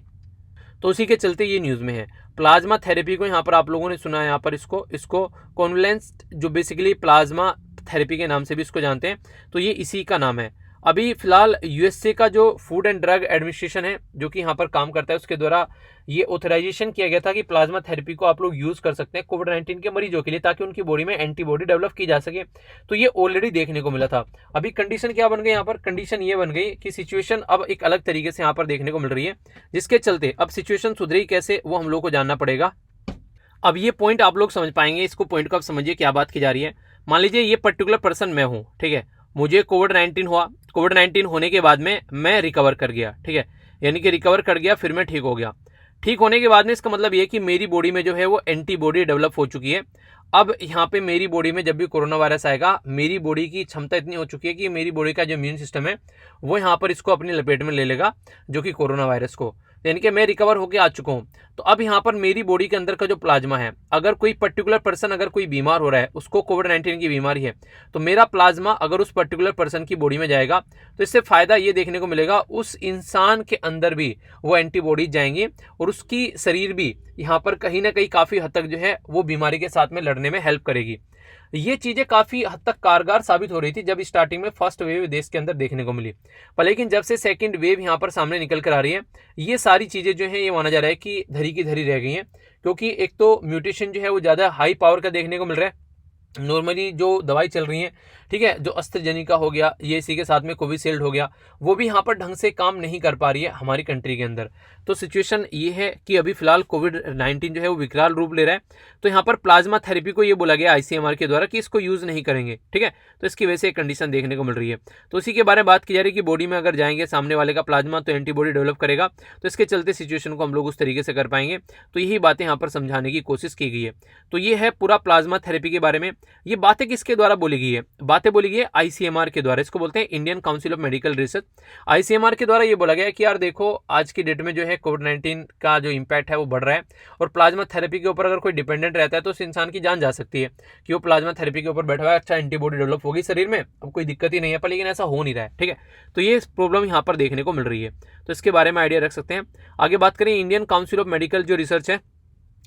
तो उसी के चलते ये न्यूज़ में है। प्लाज्मा थेरेपी को यहाँ पर आप लोगों ने सुना है, यहाँ पर इसको कॉन्वलेंस जो बेसिकली प्लाज्मा थेरेपी के नाम से भी इसको जानते हैं, तो ये इसी का नाम है। अभी फिलहाल यूएसए का जो फूड एंड ड्रग एडमिनिस्ट्रेशन है जो कि यहाँ पर काम करता है, उसके द्वारा ये ऑथराइजेशन किया गया था कि प्लाज्मा थेरेपी को आप लोग यूज़ कर सकते हैं कोविड-19 के मरीजों के लिए, ताकि उनकी बॉडी में एंटीबॉडी डेवलप की जा सके। तो ये ऑलरेडी देखने को मिला था। अभी कंडीशन क्या बन गई यहाँ पर, कंडीशन ये बन गई कि सिचुएशन अब एक अलग तरीके से यहाँ पर देखने को मिल रही है, जिसके चलते अब सिचुएशन सुधरी कैसे वो हम लोग को जानना पड़ेगा। अब ये पॉइंट आप लोग समझ पाएंगे, इसको पॉइंट को आप समझिए क्या बात की जा रही है। मान लीजिए ये पर्टिकुलर पर्सन मैं हूँ, ठीक है, मुझे कोविड-19 हुआ, कोविड-19 होने के बाद में मैं रिकवर कर गया। ठीक है, यानी कि रिकवर कर गया, फिर मैं ठीक हो गया। ठीक होने के बाद में इसका मतलब ये कि मेरी बॉडी में जो है वो एंटीबॉडी डेवलप हो चुकी है। अब यहाँ पे मेरी बॉडी में जब भी कोरोना वायरस आएगा, मेरी बॉडी की क्षमता इतनी हो चुकी है कि मेरी बॉडी का जो इम्यून सिस्टम है वो यहाँ पर इसको अपनी लपेट में ले लेगा, जो कि कोरोना वायरस को, यानी कि मैं रिकवर होकर आ चुका हूँ। तो अब यहाँ पर मेरी बॉडी के अंदर का जो प्लाज्मा है, अगर कोई पर्टिकुलर पर्सन अगर कोई बीमार हो रहा है, उसको कोविड-19 की बीमारी है, तो मेरा प्लाज्मा अगर उस पर्टिकुलर पर्सन की बॉडी में जाएगा तो इससे फायदा ये देखने को मिलेगा, उस इंसान के अंदर भी वो एंटीबॉडीज जाएंगी और उसकी शरीर भी यहाँ पर कहीं ना कहीं काफ़ी हद तक जो है वो बीमारी के साथ में लड़ने में हेल्प करेगी। ये चीज़ें काफ़ी हद तक कारगर साबित हो रही थी जब स्टार्टिंग में फर्स्ट वेव देश के अंदर देखने को मिली, पर लेकिन जब से सेकंड वेव यहाँ पर सामने निकल कर आ रही है, ये सारी चीज़ें जो है ये माना जा रहा है कि धरी की धरी रह गई हैं, क्योंकि एक तो म्यूटेशन जो है वो ज़्यादा हाई पावर का देखने को मिल रहा है। नॉर्मली जो दवाई चल रही है, ठीक है, जो एस्ट्राजेनेका हो गया, ये इसी के साथ में कोविशील्ड हो गया, वो भी यहाँ पर ढंग से काम नहीं कर पा रही है हमारी कंट्री के अंदर। तो सिचुएशन ये है कि अभी फिलहाल कोविड-19 जो है वो विकराल रूप ले रहा है। तो यहाँ पर प्लाज्मा थेरेपी को ये बोला गया ICMR के द्वारा कि इसको यूज़ नहीं करेंगे, ठीक है। तो इसकी वजह से एक कंडीशन देखने को मिल रही है। तो इसी के बारे में बात की जा रही है कि बॉडी में अगर जाएंगे सामने वाले का प्लाज्मा तो एंटीबॉडी डेवलप करेगा, तो इसके चलते सिचुएशन को हम लोग उस तरीके से कर पाएंगे। तो यही बातें यहाँ पर समझाने की कोशिश की गई है। तो ये है पूरा प्लाज्मा थेरेपी के बारे में। ये बातें किसके द्वारा बोली गई है? बातें बोली गई है ICMR के द्वारा। इसको बोलते हैं Indian council of medical research. ICMR के द्वारा ये बोला गया है कि यार देखो, आज की डेट में जो है कोविड-19 का जो इम्पैक्ट है वो बढ़ रहा है, और प्लाज्मा थेरेपी के ऊपर अगर कोई डिपेंडेंट रहता है तो उस इंसान की जान जा सकती है कि वो प्लाज्मा थेरेपी के ऊपर बैठा हुआ है, अच्छा एंटीबॉडी डेवलप होगी शरीर में, अब कोई दिक्कत ही नहीं है, पर लेकिन ऐसा हो नहीं रहा है, ठीक है। तो ये प्रॉब्लम यहाँ पर देखने को मिल रही है, तो इसके बारे में आइडिया रख सकते हैं। आगे बात करें इंडियन काउंसिल ऑफ मेडिकल जो रिसर्च है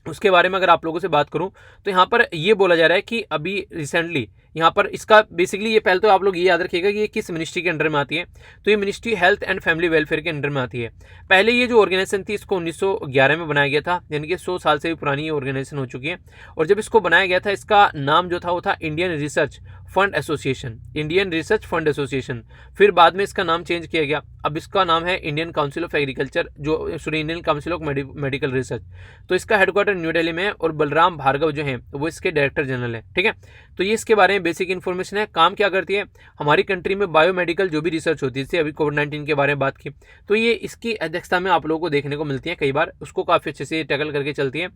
उसके बारे में अगर आप लोगों से बात करूं, तो यहाँ पर ये बोला जा रहा है कि अभी रिसेंटली यहाँ पर इसका बेसिकली ये पहले तो आप लोग ये याद रखिएगा कि ये किस मिनिस्ट्री के अंडर में आती है। तो ये ministry health and family welfare के अंडर में आती है। पहले ये जो ऑर्गेनाइजेशन थी इसको 1911 में बनाया गया था, यानी कि 100 साल से भी पुरानी ये ऑर्गेनाइजेशन हो चुकी है। और जब इसको बनाया गया था, इसका नाम जो था वो था Indian research fund association, Indian research fund association. फिर बाद में इसका नाम चेंज किया गया, अब इसका नाम है इंडियन काउंसिल ऑफ एग्रीकल्चर, जो sorry Indian council of medical research. तो इसका हेडक्वार्टर न्यू दिल्ली में है और बलराम भार्गव जो है वो इसके डायरेक्टर जनरल है, ठीक है। तो ये इसके बारे में बेसिक इन्फॉर्मेशन है। काम क्या करती है? हमारी कंट्री में बायोमेडिकल जो भी रिसर्च होती है, जैसे अभी कोविड-19 के बारे में बात की, तो ये इसकी अध्यक्षता में आप लोगों को देखने को मिलती है, कई बार उसको काफ़ी अच्छे से टैकल करके चलती है।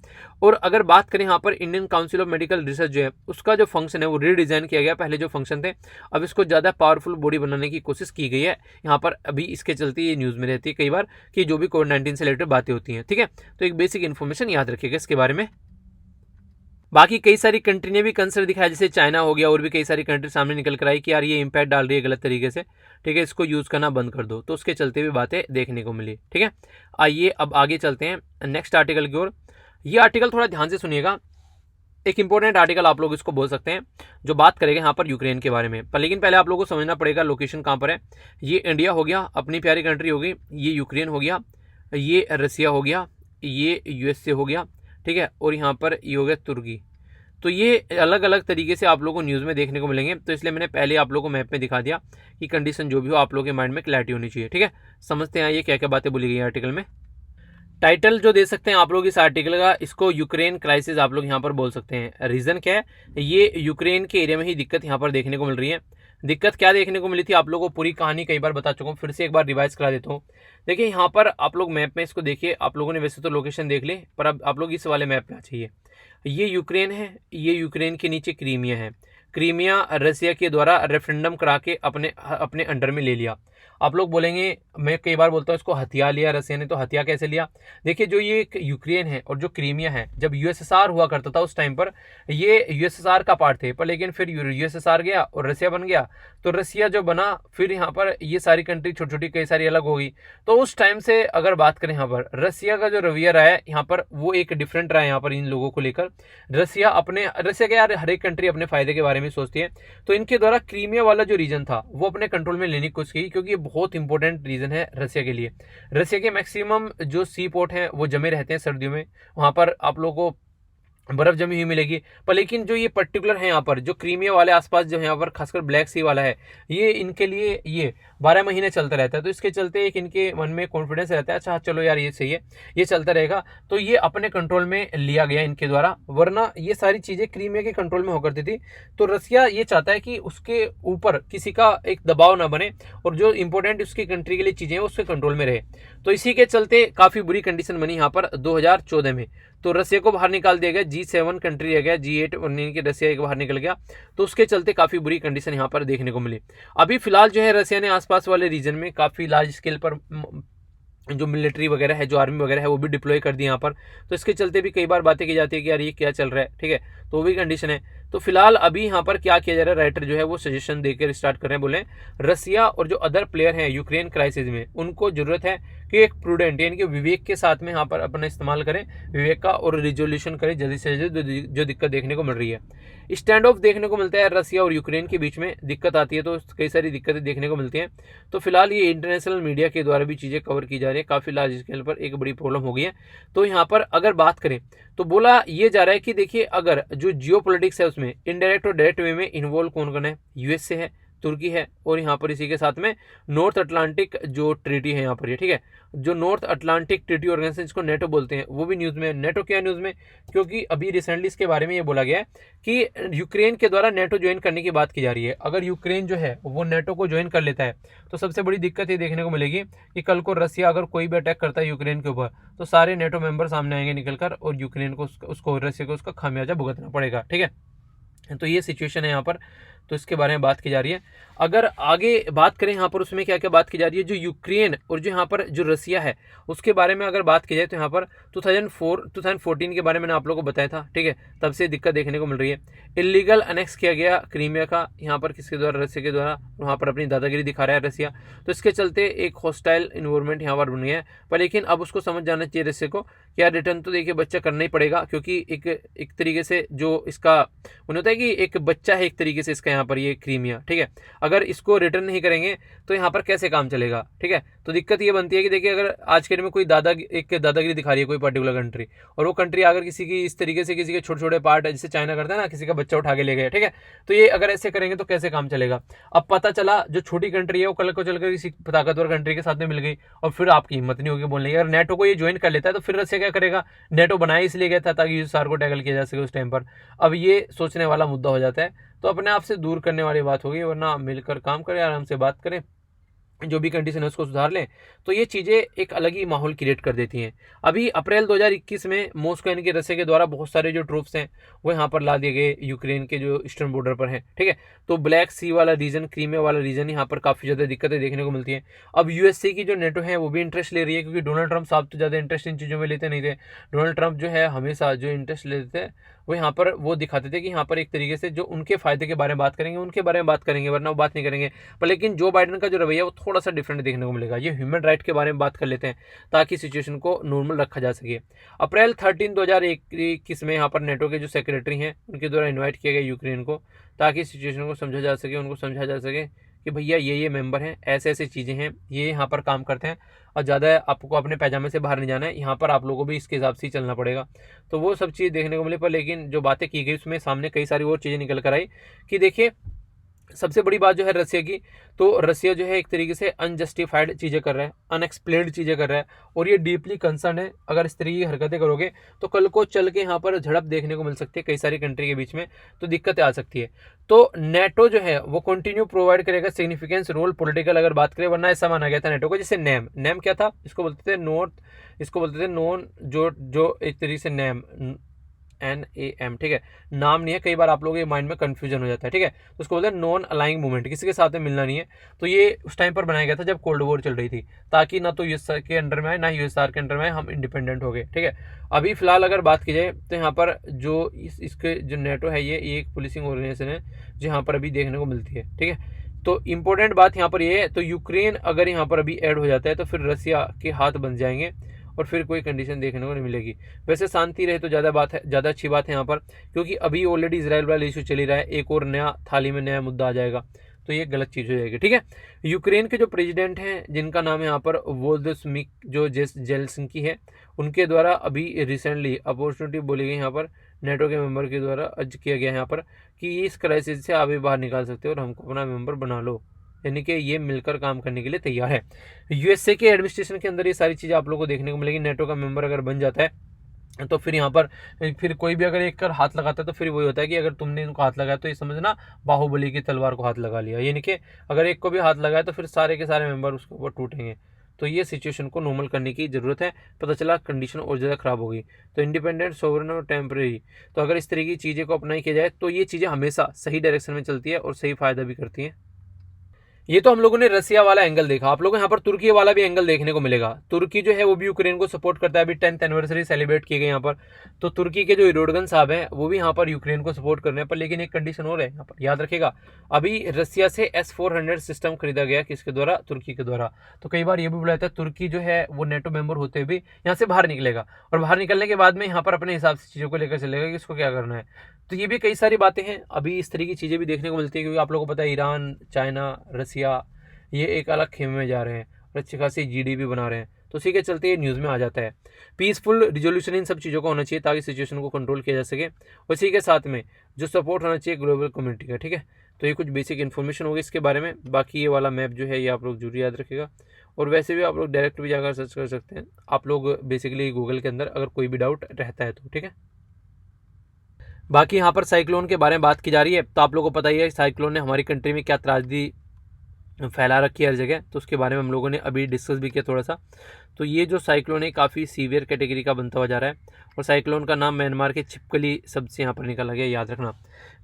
और अगर बात करें यहाँ पर Indian council of medical research जो है उसका जो फंक्शन है वो रीडिज़ाइन किया गया। पहले जो फंक्शन थे, अब इसको ज़्यादा पावरफुल बॉडी बनाने की कोशिश की गई है यहाँ पर। अभी इसके चलते ये न्यूज़ में रहती है कई बार कि जो भी कोविड-19 से रिलेटेड बातें होती हैं, ठीक है। तो एक बेसिक इन्फॉर्मेशन याद रखिएगा इसके बारे में। बाकी कई सारी कंट्री ने भी कंसर्न दिखाया, जैसे चाइना हो गया, और भी कई सारी कंट्री सामने निकल कर आई कि यार ये इंपैक्ट डाल रही है गलत तरीके से, ठीक है, इसको यूज़ करना बंद कर दो। तो उसके चलते भी बातें देखने को मिली, ठीक है। आइए अब आगे चलते हैं नेक्स्ट आर्टिकल की ओर। ये आर्टिकल थोड़ा ध्यान से सुनिएगा, एक इंपॉर्टेंट आर्टिकल आप लोग इसको बोल सकते हैं, जो बात करेगा यहाँ पर यूक्रेन के बारे में। पर लेकिन पहले आप लोगों को समझना पड़ेगा लोकेशन कहाँ पर है। ये इंडिया हो गया, अपनी प्यारी कंट्री हो गई, ये यूक्रेन हो गया, ये रसिया हो गया, ये USA हो गया, ठीक है, और यहाँ पर ये हो गया तुर्की। तो ये अलग अलग तरीके से आप लोगों को न्यूज़ में देखने को मिलेंगे। तो इसलिए मैंने पहले आप लोगों को मैप में दिखा दिया कि कंडीशन जो भी हो आप लोगों के माइंड में क्लैरिटी होनी चाहिए, ठीक है। समझते हैं ये क्या क्या बातें बोली गई आर्टिकल में। टाइटल जो दे सकते हैं आप लोग इस आर्टिकल का, इसको यूक्रेन क्राइसिस आप लोग यहाँ पर बोल सकते हैं। रीज़न क्या है? ये यूक्रेन के एरिया में ही दिक्कत यहाँ पर देखने को मिल रही है। दिक्कत क्या देखने को मिली थी, आप लोगों को पूरी कहानी कई बार बता चुका हूँ, फिर से एक बार रिवाइज करा देता हूँ। देखिए यहाँ पर आप लोग मैप में इसको देखिए, आप लोगों ने वैसे तो लोकेशन देख ली, पर अब आप लोग इस वाले मैप में आ चाहिए। ये यूक्रेन है, ये यूक्रेन के नीचे क्रीमिया है। क्रीमिया रसिया के द्वारा रेफरेंडम करा के अपने अंडर में ले लिया। आप लोग बोलेंगे, मैं कई बार बोलता हूँ इसको हथिया लिया रसिया ने, तो हथिया कैसे लिया? देखिए जो ये यूक्रेन है और जो क्रीमिया है, जब USSR हुआ करता था उस टाइम पर ये USSR का पार्ट थे, पर लेकिन फिर USSR गया और रसिया बन गया। तो रसिया जो बना, फिर यहाँ पर ये सारी कंट्री छोटी छोटी कई सारी अलग हो गई। तो उस टाइम से अगर बात करें यहाँ पर रसिया का जो रवैया रहा है यहाँ पर, वो एक डिफरेंट रहा है यहाँ पर इन लोगों को लेकर। रसिया के यार हर एक कंट्री अपने फायदे के बारे में सोचती है। तो इनके द्वारा क्रीमिया वाला जो रीजन था वो अपने कंट्रोल में लेने की कोशिश की, क्योंकि ये बहुत इंपॉर्टेंट रीजन है रसिया के लिए। रसिया के मैक्सिमम जो सी पोर्ट हैं वो जमे रहते हैं सर्दियों में, वहाँ पर आप लोगों को बर्फ जमी हुई मिलेगी। पर लेकिन जो ये पर्टिकुलर है यहाँ पर, जो क्रीमिया वाले आसपास जो यहाँ पर खासकर ब्लैक सी वाला है, ये इनके लिए ये 12 महीने चलता रहता है। तो इसके चलते एक इनके मन में कॉन्फिडेंस रहता है, अच्छा चलो यार ये सही है, ये चलता रहेगा। तो ये अपने कंट्रोल में लिया गया इनके द्वारा, वरना ये सारी चीज़ें क्रीमिया के कंट्रोल में होकर थी। तो रसिया ये चाहता है कि उसके ऊपर किसी का एक दबाव ना बने, और जो इंपॉर्टेंट उसकी कंट्री के लिए चीज़ें हैं उसके कंट्रोल में रहे। तो इसी के चलते काफ़ी बुरी कंडीशन बनी यहाँ पर 2014 में। तो रसिया को बाहर निकाल दिया गया, G7 कंट्री रह गया, G8 और इनके रसिया एक बाहर निकल गया। तो उसके चलते काफ़ी बुरी कंडीशन यहाँ पर देखने को मिली। अभी फिलहाल जो है रसिया ने आसपास वाले रीजन में काफ़ी लार्ज स्केल पर जो मिलिट्री वगैरह है, जो आर्मी वगैरह है, वो भी डिप्लॉय कर दी यहाँ पर। तो इसके चलते भी कई बार बातें की जाती है कि यार ये क्या चल रहा है, ठीक है, तो वो भी कंडीशन है। तो फिलहाल अभी यहाँ पर क्या किया जा रहा है, राइटर जो है वो सजेशन देकर स्टार्ट कर रहे हैं, बोले रसिया और जो अदर प्लेयर हैं यूक्रेन क्राइसिस में, उनको जरूरत है कि एक प्रूडेंट यानी कि विवेक के साथ में यहाँ पर अपना इस्तेमाल करें, विवेक का, और रिजोल्यूशन करें जल्दी से जल्दी जो दिक्कत देखने को मिल रही है। स्टैंड ऑफ देखने को मिलता है रसिया और यूक्रेन के बीच में, दिक्कत आती है तो कई सारी दिक्कतें देखने को मिलती हैं। तो फिलहाल ये इंटरनेशनल मीडिया के द्वारा भी चीज़ें कवर की जा रही है, काफ़ी लार्ज स्केल पर एक बड़ी प्रॉब्लम हो गई है। तो यहाँ पर अगर बात करें तो बोला ये जा रहा है कि देखिए अगर जो जियो पॉलिटिक्स है उसमें इनडायरेक्ट और डायरेक्ट वे में इन्वॉल्व कौन कौन है, यूएसए है, तुर्की है, और यहाँ पर इसी के साथ में नॉर्थ अटलांटिक जो ट्रीटी है यहाँ पर ये, ठीक है, जो नॉर्थ अटलांटिक ट्रीटी ऑर्गेनाइजेशन जिसको नेटो बोलते हैं, वो भी न्यूज़ में। नेटो क्या न्यूज़ में, क्योंकि अभी रिसेंटली इसके बारे में ये बोला गया है कि यूक्रेन के द्वारा नेटो ज्वाइन करने की बात की जा रही है। अगर यूक्रेन जो है वो नेटो को ज्वाइन कर लेता है तो सबसे बड़ी दिक्कत ये देखने को मिलेगी कि कल को रसिया अगर कोई भी अटैक करता है यूक्रेन के ऊपर तो सारे नेटो मेंबर सामने आएंगे निकलकर, और यूक्रेन को उसको रसिया को उसका खामियाजा भुगतना पड़ेगा, ठीक है। तो ये सिचुएशन है यहाँ पर, तो इसके बारे में बात की जा रही है। अगर आगे बात करें यहाँ पर उसमें क्या क्या बात की जा रही है, जो यूक्रेन और जो यहाँ पर जो रसिया है उसके बारे में अगर बात की जाए तो यहाँ पर 2014 के बारे में मैंने आप लोगों को बताया था, ठीक है, तब से दिक्कत देखने को मिल रही है। इलीगल अनेक्स किया गया क्रीमिया का यहाँ पर किसके द्वारा, रसिया के द्वारा, वहाँ पर अपनी दादागिरी दिखा रहा है रसिया। तो इसके चलते एक हॉस्टाइल इन्वायरमेंट यहाँ पर बन गया है। पर लेकिन अब उसको समझ जाना चाहिए रसिया को कि यार रिटर्न तो देखिए बच्चा करना ही पड़ेगा, क्योंकि एक तरीके से जो इसका उन्हें होता है कि एक बच्चा है एक तरीके से इसका यहाँ पर ये क्रीमिया, ठीक है, अगर इसको रिटर्न नहीं करेंगे तो यहाँ पर कैसे काम चलेगा, ठीक है। तो दिक्कत ये बनती है कि देखिए अगर आज के डेट में कोई एक दादागिरी दिखा रही है कोई पर्टिकुलर कंट्री, और वो कंट्री अगर किसी की इस तरीके से किसी के छोटे छोटे पार्ट है, जैसे चाइना करता है ना, किसी का बच्चा उठा के ले गए, ठीक है, तो ये अगर ऐसे करेंगे तो कैसे काम चलेगा। अब पता चला जो छोटी कंट्री है वो कल को चलकर किसी ताकतवर कंट्री के साथ में मिल गई, और फिर आपकी हिम्मत नहीं होगी बोलने की। अगर नेटो को ये ज्वाइन कर लेता है तो फिर रसिया क्या करेगा, नेटो बनाया इसलिए गया था ताकि यूएसएसआर को टैकल किया जा सके उस टाइम पर। अब ये सोचने वाला मुद्दा हो जाता है, तो अपने आप से दूर करने वाली बात होगी, वरना मिलकर काम करें, आराम से बात करें, जो भी कंडीशन है उसको सुधार लें, तो ये चीज़ें एक अलग ही माहौल क्रिएट कर देती हैं। अभी अप्रैल 2021 में मॉस्को यानी कि रसिया के द्वारा बहुत सारे जो ट्रूप्स हैं वो यहाँ पर ला दिए गए यूक्रेन के जो ईस्टर्न बॉर्डर पर हैं, ठीक है। तो ब्लैक सी वाला रीजन, क्रीमिया वाला रीजन, यहाँ पर काफ़ी ज़्यादा दिक्कतें देखने को मिलती हैं। अब यूएसए की जो नेटो है वो भी इंटरेस्ट ले रही है, क्योंकि डोनाल्ड ट्रंप साहब तो ज़्यादा इंटरेस्ट इन चीज़ों में लेते नहीं थे। डोनाल्ड ट्रंप जो है हमेशा जो इंटरेस्ट लेते थे वो यहाँ पर वो दिखाते थे कि यहाँ पर एक तरीके से जो उनके फायदे के बारे में बात करेंगे, उनके बारे में बात करेंगे, वरना वो बात नहीं करेंगे। पर लेकिन जो बाइडेन का जो रवैया वो थोड़ा सा डिफरेंट देखने को मिलेगा। ये ह्यूमन राइट के बारे में बात कर लेते हैं ताकि सिचुएशन को नॉर्मल रखा जा सके। अप्रैल 13 2021 में यहाँ पर नेटो के जो सेक्रेटरी हैं उनके द्वारा इन्वाइट किया गया यूक्रेन को, ताकि सिचुएशन को समझा जा सके, उनको समझा जा सके कि भैया ये मेंबर हैं, ऐसे ऐसे चीज़ें हैं, ये यहाँ पर काम करते हैं, और ज़्यादा आपको अपने पैजामे से बाहर नहीं जाना है, यहाँ पर आप लोगों को भी इसके हिसाब से ही चलना पड़ेगा। तो वो सब चीज़ देखने को मिली। पर लेकिन जो बातें की गई उसमें सामने कई सारी और चीज़ें निकल कर आई कि देखिए सबसे बड़ी बात जो है रसिया की, तो रसिया जो है एक तरीके से अनजस्टिफाइड चीज़ें कर रहा है, अनएक्सप्लेन्ड चीज़ें कर रहा है, और ये डीपली कंसर्न है। अगर इस तरीके की हरकतें करोगे तो कल को चल के यहाँ पर झड़प देखने को मिल सकती है कई सारी कंट्री के बीच में, तो दिक्कतें आ सकती है। तो नेटो जो है वो कंटिन्यू प्रोवाइड करेगा सिग्निफिकेंस रोल पॉलिटिकल अगर बात करें, वरना ऐसा माना गया था नेटो को, जैसे नेम क्या था, इसको बोलते थे नॉन, जो एक तरीके से NAM, ठीक है, नाम नहीं है, कई बार आप लोगों के माइंड में कंफ्यूजन हो जाता है, ठीक है, तो उसको बोलते हैं नॉन अलाइंग मूवमेंट, किसी के साथ में मिलना नहीं है। तो ये उस टाइम पर बनाया गया था जब कोल्ड वॉर चल रही थी, ताकि ना तो यूएसआर के अंडर में आए ना यूएसआर के अंडर में आए, हम इंडिपेंडेंट हो गए, ठीक है। अभी फिलहाल अगर बात की जाए तो यहाँ पर जो इसके जो नेटो है ये एक पुलिसिंग ऑर्गेनाइजेशन है जो यहाँ पर अभी देखने को मिलती है, ठीक है। तो इंपॉर्टेंट बात यहाँ पर ये है, तो यूक्रेन अगर यहाँ पर अभी ऐड हो जाता है तो फिर रसिया के हाथ बन जाएंगे और फिर कोई कंडीशन देखने को नहीं मिलेगी। वैसे शांति रहे तो ज़्यादा अच्छी बात है यहाँ पर, क्योंकि अभी ऑलरेडी इसराइल वाला इशू चल ही रहा है, एक और नया थाली में नया मुद्दा आ जाएगा तो ये गलत चीज़ हो जाएगी, ठीक है। यूक्रेन के जो प्रेसिडेंट हैं जिनका नाम है यहाँ पर वोल्दोस्मिक जो जेलेंस्की है, उनके द्वारा अभी रिसेंटली अपॉर्चुनिटी बोली गई यहाँ पर नेटो के मेंबर के द्वारा अर्ज किया गया यहाँ पर कि इस क्राइसिस से आप भी बाहर निकाल सकते हो और हमको अपना मेंबर बना लो, यानी कि ये मिलकर काम करने के लिए तैयार है। यूएसए के एडमिनिस्ट्रेशन के अंदर ये सारी चीज़ें आप लोगों को देखने को मिलेगी। नेटो का मेंबर अगर बन जाता है तो फिर यहाँ पर फिर कोई भी अगर एक कर हाथ लगाता है तो फिर वही होता है कि अगर तुमने इनको हाथ लगाया तो ये समझना बाहुबली की तलवार को हाथ लगा लिया, यानी कि अगर एक को भी हाथ लगाया तो फिर सारे के सारे मेंबर उसके ऊपर टूटेंगे। तो ये सिचुएशन को नॉर्मल करने की ज़रूरत है। पता चला कंडीशन और ज़्यादा ख़राब होगी। तो इंडिपेंडेंट, सोवरेन और टेम्परेरी, तो अगर इस तरह की चीज़ें को अपनाई किया जाए तो ये चीज़ें हमेशा सही डायरेक्शन में चलती है और सही फ़ायदा भी करती हैं। ये तो हम लोगों ने रसिया वाला एंगल देखा, आप लोगों को यहाँ पर तुर्की वाला भी एंगल देखने को मिलेगा। तुर्की जो है वो भी यूक्रेन को सपोर्ट करता है। अभी 10th एनिवर्सरी सेलिब्रेट की गई यहाँ पर, तो तुर्की के जो एर्दोगन साहब हैं वो भी यहाँ पर यूक्रेन को सपोर्ट करने पर, लेकिन एक कंडीशन और है यहाँ पर, याद रखेगा। अभी रसिया से S-400 सिस्टम खरीदा गया, किसके द्वारा? तुर्की के द्वारा। तो कई बार ये भी बोला जाता है तुर्की जो है वो नेटो मेंबर होते हुए भी यहाँ से बाहर निकलेगा, और बाहर निकलने के बाद में यहाँ पर अपने हिसाब से चीज़ों को लेकर चलेगा कि इसको क्या करना है। तो ये भी कई सारी बातें हैं, अभी इस तरह की चीज़ें भी देखने को मिलती है, क्योंकि आप लोगों को पता है ईरान, चाइना, रसिया ये एक अलग खेमे में जा रहे हैं और अच्छी खासी GDP बना रहे हैं। तो उसी के चलते ये न्यूज़ में आ जाता है। पीसफुल रिजोल्यूशन इन सब चीज़ों का होना चाहिए ताकि सिचुएशन को कंट्रोल किया जा सके। उसी के साथ में जो सपोर्ट होना चाहिए ग्लोबल कम्युनिटी का, ठीक है। तो ये कुछ बेसिक इन्फॉर्मेशन होगी इसके बारे में। बाकी ये वाला मैप जो है ये आप लोग जरूर याद रखेगा, और वैसे भी आप लोग डायरेक्ट भी जाकर सर्च कर सकते हैं आप लोग बेसिकली गूगल के अंदर, अगर कोई भी डाउट रहता है तो, ठीक है। बाकी यहाँ पर साइक्लोन के बारे में बात की जा रही है, तो आप लोगों को पता ही है साइक्लोन ने हमारी कंट्री में क्या त्रासदी फैला रखी है हर जगह, तो उसके बारे में हम लोगों ने अभी डिस्कस भी किया थोड़ा सा। तो ये जो साइक्लोन है काफ़ी सीवियर कैटेगरी का बनता हुआ जा रहा है, और साइक्लोन का नाम म्यांमार के छिपकली शब्द से यहाँ पर निकाला गया, याद रखना।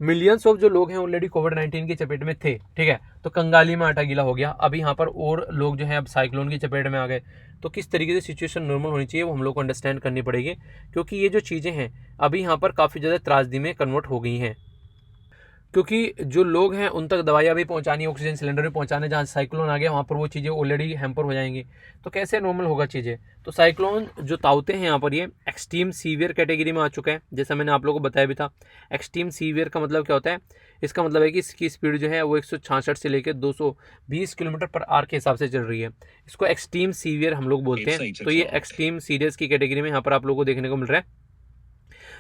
मिलियंस ऑफ जो लोग हैं ऑलरेडी कोविड-19 की चपेट में थे, ठीक है, तो कंगाली में आटा गीला हो गया। अभी यहाँ पर और लोग जो हैं अब साइक्लोन की चपेट में आ गए। तो किस तरीके से सिचुएशन नॉर्मल होनी चाहिए वो हम लोग को अंडरस्टैंड करनी पड़ेगी, क्योंकि ये जो चीज़ें हैं अभी यहाँ पर काफ़ी ज़्यादा त्रासदी में कन्वर्ट हो गई हैं, क्योंकि जो लोग हैं उन तक दवाइयाँ भी पहुँचानी, ऑक्सीजन सिलेंडर भी पहुँचाने, जहाँ साइक्लोन आ गया वहाँ पर वो चीज़ें ऑलरेडी हैम्पर हो जाएंगी। तो कैसे नॉर्मल होगा चीज़ें? तो साइक्लोन जो ताउते हैं यहाँ पर ये एक्सट्रीम सीवियर कैटेगरी में आ चुका है, जैसा मैंने आप लोगों को बताया भी था। एक्सट्रीम सीवियर का मतलब क्या होता है? इसका मतलब है कि इसकी स्पीड जो है वो 166 से लेकर 220 किलोमीटर पर आवर के हिसाब से चल रही है। इसको एक्सट्रीम सीवियर हम लोग बोलते हैं। तो ये एक्सट्रीम सीरियस की कैटेगरी में यहाँ पर आप लोगों को देखने को मिल रहा है,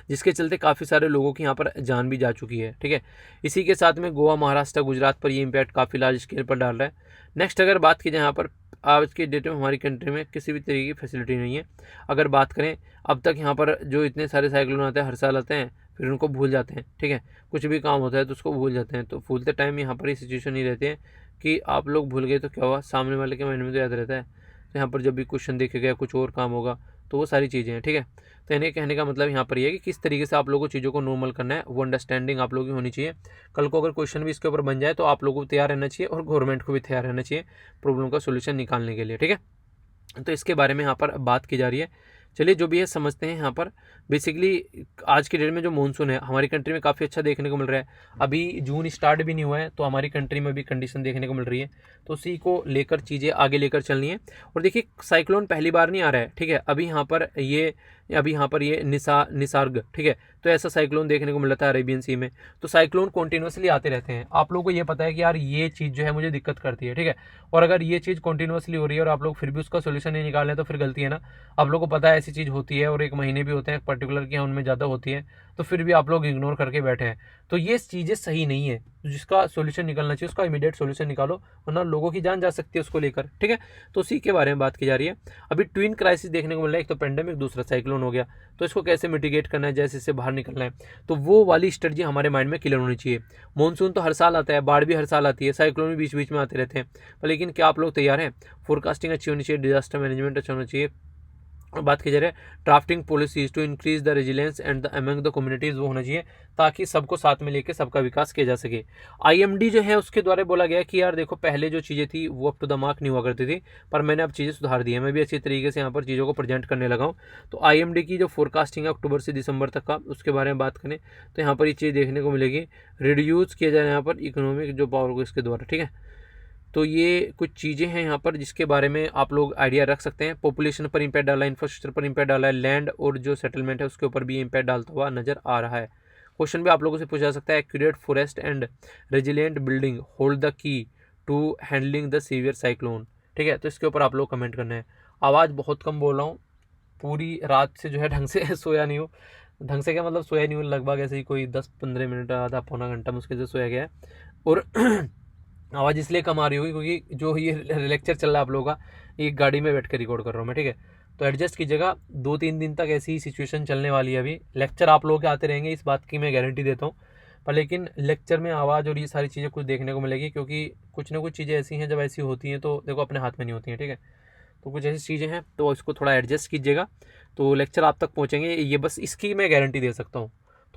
जिसके चलते काफ़ी सारे लोगों की यहाँ पर जान भी जा चुकी है, ठीक है। इसी के साथ में गोवा, महाराष्ट्र, गुजरात पर ये इम्पैक्ट काफ़ी लार्ज स्केल पर डाल रहा है। नेक्स्ट अगर बात की जाए, यहाँ पर आज के डेट में हमारी कंट्री में किसी भी तरीके की फैसिलिटी नहीं है। अगर बात करें अब तक यहाँ पर जो इतने सारे साइक्लोन आते हैं, हर साल आते हैं, फिर उनको भूल जाते हैं, ठीक है। कुछ भी काम होता है तो उसको भूल जाते हैं, तो भूलते टाइम यहाँ पर ये सिचुएशन नहीं रहती है कि आप लोग भूल गए तो क्या हुआ, सामने वाले के माइंड में तो याद रहता है। तो यहाँ पर जब भी क्वेश्चन देखे गया कुछ और काम होगा, तो वो सारी चीज़ें हैं, ठीक है। तो इन्हें कहने का मतलब यहाँ पर ये है कि किस तरीके से आप लोगों को चीज़ों को नॉर्मल करना है, वो अंडरस्टैंडिंग आप लोगों की होनी चाहिए। कल को अगर क्वेश्चन भी इसके ऊपर बन जाए तो आप लोगों को तैयार रहना चाहिए, और गवर्नमेंट को भी तैयार रहना चाहिए प्रॉब्लम का सोल्यूशन निकालने के लिए, ठीक है। तो इसके बारे में यहाँ पर बात की जा रही है। चलिए जो भी है समझते हैं। यहाँ पर बेसिकली आज के डेट में जो मानसून है हमारी कंट्री में काफ़ी अच्छा देखने को मिल रहा है। अभी जून स्टार्ट भी नहीं हुआ है, तो हमारी कंट्री में भी कंडीशन देखने को मिल रही है, तो उसी को लेकर चीज़ें आगे लेकर चलनी है। और देखिए साइक्लोन पहली बार नहीं आ रहा है, ठीक है। अभी यहाँ पर ये निसर्ग, ठीक है। तो ऐसा साइक्लोन देखने को मिलता है अरेबियन सी में। तो साइक्लोन कॉन्टिन्यूसली आते रहते हैं। आप लोगों को ये पता है कि यार ये चीज़ जो है मुझे दिक्कत करती है, ठीक है। और अगर ये चीज़ कॉन्टिन्यूसली हो रही है और आप लोग फिर भी उसका सोल्यूशन नहीं निकाल रहे तो फिर गलती है ना। आप लोगों को पता है ऐसी चीज़ होती है, और एक महीने भी होते हैं पर्टिकुलर कि उनमें ज़्यादा होती है, तो फिर भी आप लोग इग्नोर करके बैठे हैं। तो ये चीज़ें सही नहीं है। जिसका सोल्यूशन निकलना चाहिए उसका इमीडिएट सोल्यूशन निकालो, वरना लोगों की जान जा सकती है उसको लेकर, ठीक है। तो उसी के बारे में बात की जा रही है। अभी ट्विन क्राइसिस देखने को मिल रहा है, एक तो पेंडेमिक, दूसरा साइक्लोन हो गया। तो इसको कैसे मिटिगेट करना है, जैसे इससे बाहर निकलना है, तो वो वाली स्ट्रेटजी हमारे माइंड में क्लियर होनी चाहिए। मानसून तो हर साल आता है, बाढ़ भी हर साल आती है, साइक्लोन भी बीच बीच में आते रहते हैं, पर लेकिन क्या आप लोग तैयार हैं? फोरकास्टिंग अच्छी होनी चाहिए, डिजास्टर मैनेजमेंट अच्छा होना चाहिए। और बात की जा रही है drafting policies to increase the resilience and the among the communities, वो होना चाहिए ताकि सबको साथ में लेकर सबका विकास किया जा सके। IMD जो है उसके द्वारा बोला गया कि यार देखो पहले जो चीज़ें थी वो अप टू द मार्क नहीं हुआ करती थी, पर मैंने अब चीज़ें सुधार दी है, मैं भी अच्छी तरीके से यहाँ पर चीज़ों को प्रेजेंट करने लगा हूँ। तो IMD की जो फोरकास्टिंग है अक्टूबर से दिसंबर तक का, उसके बारे में बात करें तो यहाँ पर ये चीज़ देखने को मिलेगी। रिड्यूस किया जाए यहाँ पर इकोनॉमिक जो पावर को इसके द्वारा, ठीक है। तो ये कुछ चीज़ें हैं यहाँ पर जिसके बारे में आप लोग आइडिया रख सकते हैं। पॉपुलेशन पर इम्पैक्ट डाला है, इंफ्रास्ट्रक्चर पर इम्पैक्ट डाला है, लैंड और जो सेटलमेंट है उसके ऊपर भी इम्पैक्ट डालता हुआ नजर आ रहा है। क्वेश्चन भी आप लोगों से पूछा जा सकता है, accurate forest and resilient building hold the key to handling the severe cyclone, ठीक है। तो इसके ऊपर आप लोग कमेंट करना है। आवाज़ बहुत कम बोल रहा हूँ, पूरी रात से जो है ढंग से सोया नहीं हूँ। ढंग से क्या मतलब सोया नहीं हूँ, लगभग ऐसे ही कोई 10-15 मिनट, आधा पौना घंटा मुश्किल से सोया गया है। और आवाज़ इसलिए कम आ रही होगी क्योंकि जो ये लेक्चर चल रहा है आप लोगों का, ये गाड़ी में बैठ कर रिकॉर्ड कर रहा हूँ मैं, ठीक है। तो एडजस्ट कीजिएगा, 2-3 दिन तक ऐसी ही सिचुएशन चलने वाली है। अभी लेक्चर आप लोगों के आते रहेंगे, इस बात की मैं गारंटी देता हूँ, पर लेकिन लेक्चर में आवाज़ और ये सारी चीज़ें कुछ देखने को मिलेगी, क्योंकि कुछ ना कुछ चीज़ें ऐसी हैं जब ऐसी होती हैं तो देखो अपने हाथ में नहीं होती हैं, ठीक है। तो कुछ ऐसी चीज़ें हैं तो इसको थोड़ा एडजस्ट कीजिएगा, तो लेक्चर आप तक पहुँचेंगे, ये बस इसकी मैं गारंटी दे सकता हूँ।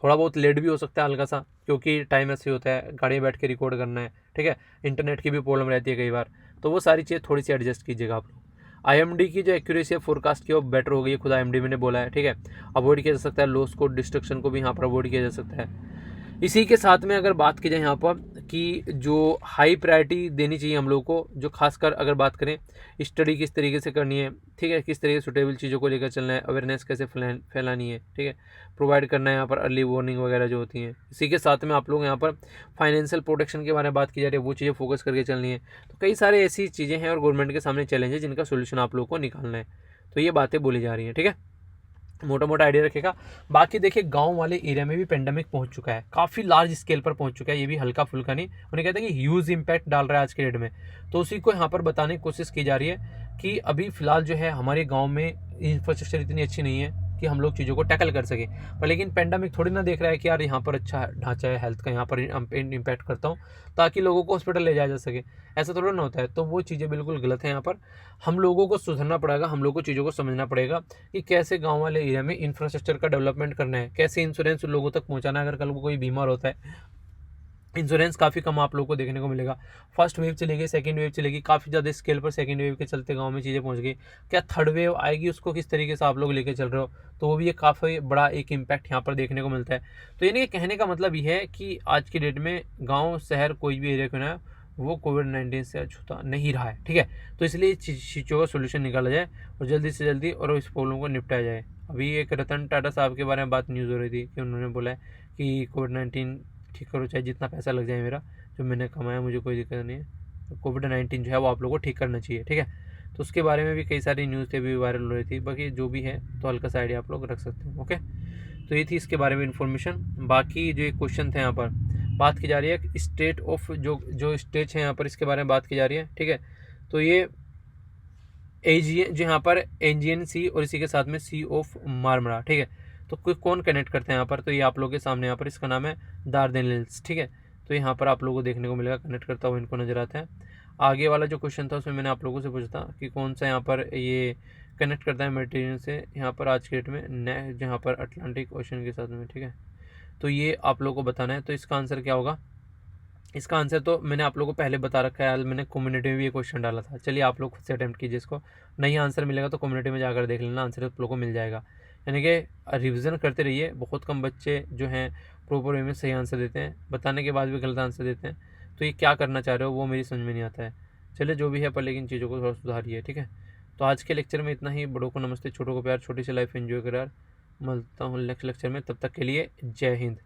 थोड़ा बहुत लेट भी हो सकता है हल्का सा, क्योंकि टाइम ऐसे होता है, गाड़ी में बैठ के रिकॉर्ड करना है, ठीक है, इंटरनेट की भी प्रॉब्लम रहती है कई बार, तो वो सारी चीज़ थोड़ी सी एडजस्ट कीजिएगा आप लोग। आईएमडी की जो एक्यूरेसी है फोरकास्ट की वो बेटर हो गई है, खुद आईएमडी ने बोला है, ठीक है। अवॉइड किया जा सकता है, लॉस को डिस्ट्रक्शन को भी यहाँ पर अवॉइड किया जा सकता है। इसी के साथ में अगर बात की जाए यहाँ पर कि जो हाई प्रायोरिटी देनी चाहिए हम लोगों को, जो खासकर अगर बात करें स्टडी किस तरीके से करनी है, ठीक है, किस तरीके से सुटेबल चीज़ों को लेकर चलना है, अवेयरनेस कैसे फैलानी है, ठीक है, प्रोवाइड करना है यहाँ पर अर्ली वार्निंग वगैरह जो होती हैं। इसी के साथ में आप लोग यहाँ पर फाइनेंशियल प्रोटेक्शन के बारे में बात की जा रही है, वो चीज़ें फोकस करके चलनी है। तो कई सारे ऐसी चीज़ें हैं और गवर्नमेंट के सामने चैलेंज है जिनका सोल्यूशन आप लोगों को निकालना है। तो ये बातें बोली जा रही हैं, ठीक है, मोटा मोटा आइडिया रखेगा। बाकी देखिए गांव वाले एरिया में भी पेंडेमिक पहुंच चुका है, काफ़ी लार्ज स्केल पर पहुंच चुका है, ये भी हल्का फुल्का नहीं, उन्हें कहते हैं कि ह्यूज इम्पैक्ट डाल रहा है आज के डेट में। तो उसी को यहाँ पर बताने की कोशिश की जा रही है कि अभी फिलहाल जो है हमारे गाँव में इंफ्रास्ट्रक्चर इतनी अच्छी नहीं है कि हम लोग चीज़ों को टैकल कर सके, पर लेकिन पेंडेमिक थोड़ी ना देख रहा है कि यार यहाँ पर अच्छा ढांचा है हेल्थ का, यहाँ पर इम्पैक्ट करता हूँ ताकि लोगों को हॉस्पिटल ले जाया जा सके, ऐसा थोड़ा ना होता है। तो वो चीज़ें बिल्कुल गलत है। यहाँ पर हम लोगों को सुधरना पड़ेगा, हम लोगों को चीज़ों को समझना पड़ेगा कि कैसे गाँव वाले एरिया में इंफ्रास्ट्रक्चर का डेवलपमेंट करना है, कैसे इंश्योरेंस लोगों तक पहुँचाना है। अगर कल को कोई बीमार होता है, इंश्योरेंस काफ़ी कम आप लोगों को देखने को मिलेगा। फर्स्ट वेव चलेगी, सेकंड वेव चलेगी, काफ़ी ज़्यादा स्केल पर सेकंड वेव के चलते गांव में चीज़ें पहुंच गई, क्या थर्ड वेव आएगी, उसको किस तरीके से आप लोग लेके चल रहे हो, तो वो भी एक काफ़ी बड़ा एक इम्पैक्ट यहाँ पर देखने को मिलता है। तो यानी कि कहने का मतलब ये है कि आज की डेट में गाँव शहर कोई भी एरिया क्यों ना है, वो कोविड-19 से अछूता नहीं रहा है, ठीक है। तो इसलिए चीज़ों का सोल्यूशन निकाला जाए और जल्दी से जल्दी और इस प्रॉब्लम को निपटाया जाए। अभी एक रतन टाटा साहब के बारे में बात न्यूज़ हो रही थी कि उन्होंने बोला है कि कोविड-19 ठीक करो, चाहे जितना पैसा लग जाए मेरा, जो मैंने कमाया मुझे कोई दिक्कत नहीं है। कोविड-19 जो है वो आप लोगों को ठीक करना चाहिए, ठीक है। तो उसके बारे में भी कई सारी न्यूज़ थे, भी वायरल हो रही थी। बाकी जो भी है तो हल्का सा आइडिया आप लोग रख सकते हैं, ओके। तो ये थी इसके बारे में इन्फॉर्मेशन। बाकी जो एक क्वेश्चन थे यहाँ पर बात की जा रही है स्टेट ऑफ जो स्टेट्स हैं यहाँ पर, इसके बारे में बात की जा रही है, ठीक है। तो ये एजीएन जो यहाँ पर एनजीएन सी और इसी के साथ में सी ऑफ मारमरा, ठीक है। तो कोई कौन कनेक्ट करते हैं यहाँ पर, तो ये आप लोगों के सामने यहाँ पर इसका नाम है दार्डेनेल्स, ठीक है। तो यहाँ पर आप लोगों को देखने को मिलेगा कनेक्ट करता हुआ इनको नजर आता है। आगे वाला जो क्वेश्चन था उसमें मैंने आप लोगों से पूछा था कि कौन सा यहाँ पर ये कनेक्ट करता है मेडिटेरियन से यहाँ पर आज के डेट में जहाँ पर अटलांटिक ओशन के साथ में, ठीक है। तो ये आप लोगों को बताना है। तो इसका आंसर क्या होगा, इसका आंसर तो मैंने आप लोगों को पहले बता रखा है, मैंने कम्युनिटी में भी ये क्वेश्चन डाला था। चलिए आप लोग खुद से अटैम्प्ट कीजिए इसको, नहीं आंसर मिलेगा तो कम्युनिटी में जाकर देख लेना, आंसर आप लोगों को मिल जाएगा। यानी कि रिवीजन करते रहिए, बहुत कम बच्चे जो हैं प्रॉपर वे में सही आंसर देते हैं, बताने के बाद भी गलत आंसर देते हैं। तो ये क्या करना चाह रहे हो वो मेरी समझ में नहीं आता है। चलिए जो भी है, पर लेकिन चीज़ों को थोड़ा सुधारिए, ठीक है। तो आज के लेक्चर में इतना ही। बड़ों को नमस्ते, छोटों को प्यार, छोटी सी लाइफ एंजॉय कर यार। मिलता हूँ नेक्स्ट लेक्चर में, तब तक के लिए जय हिंद।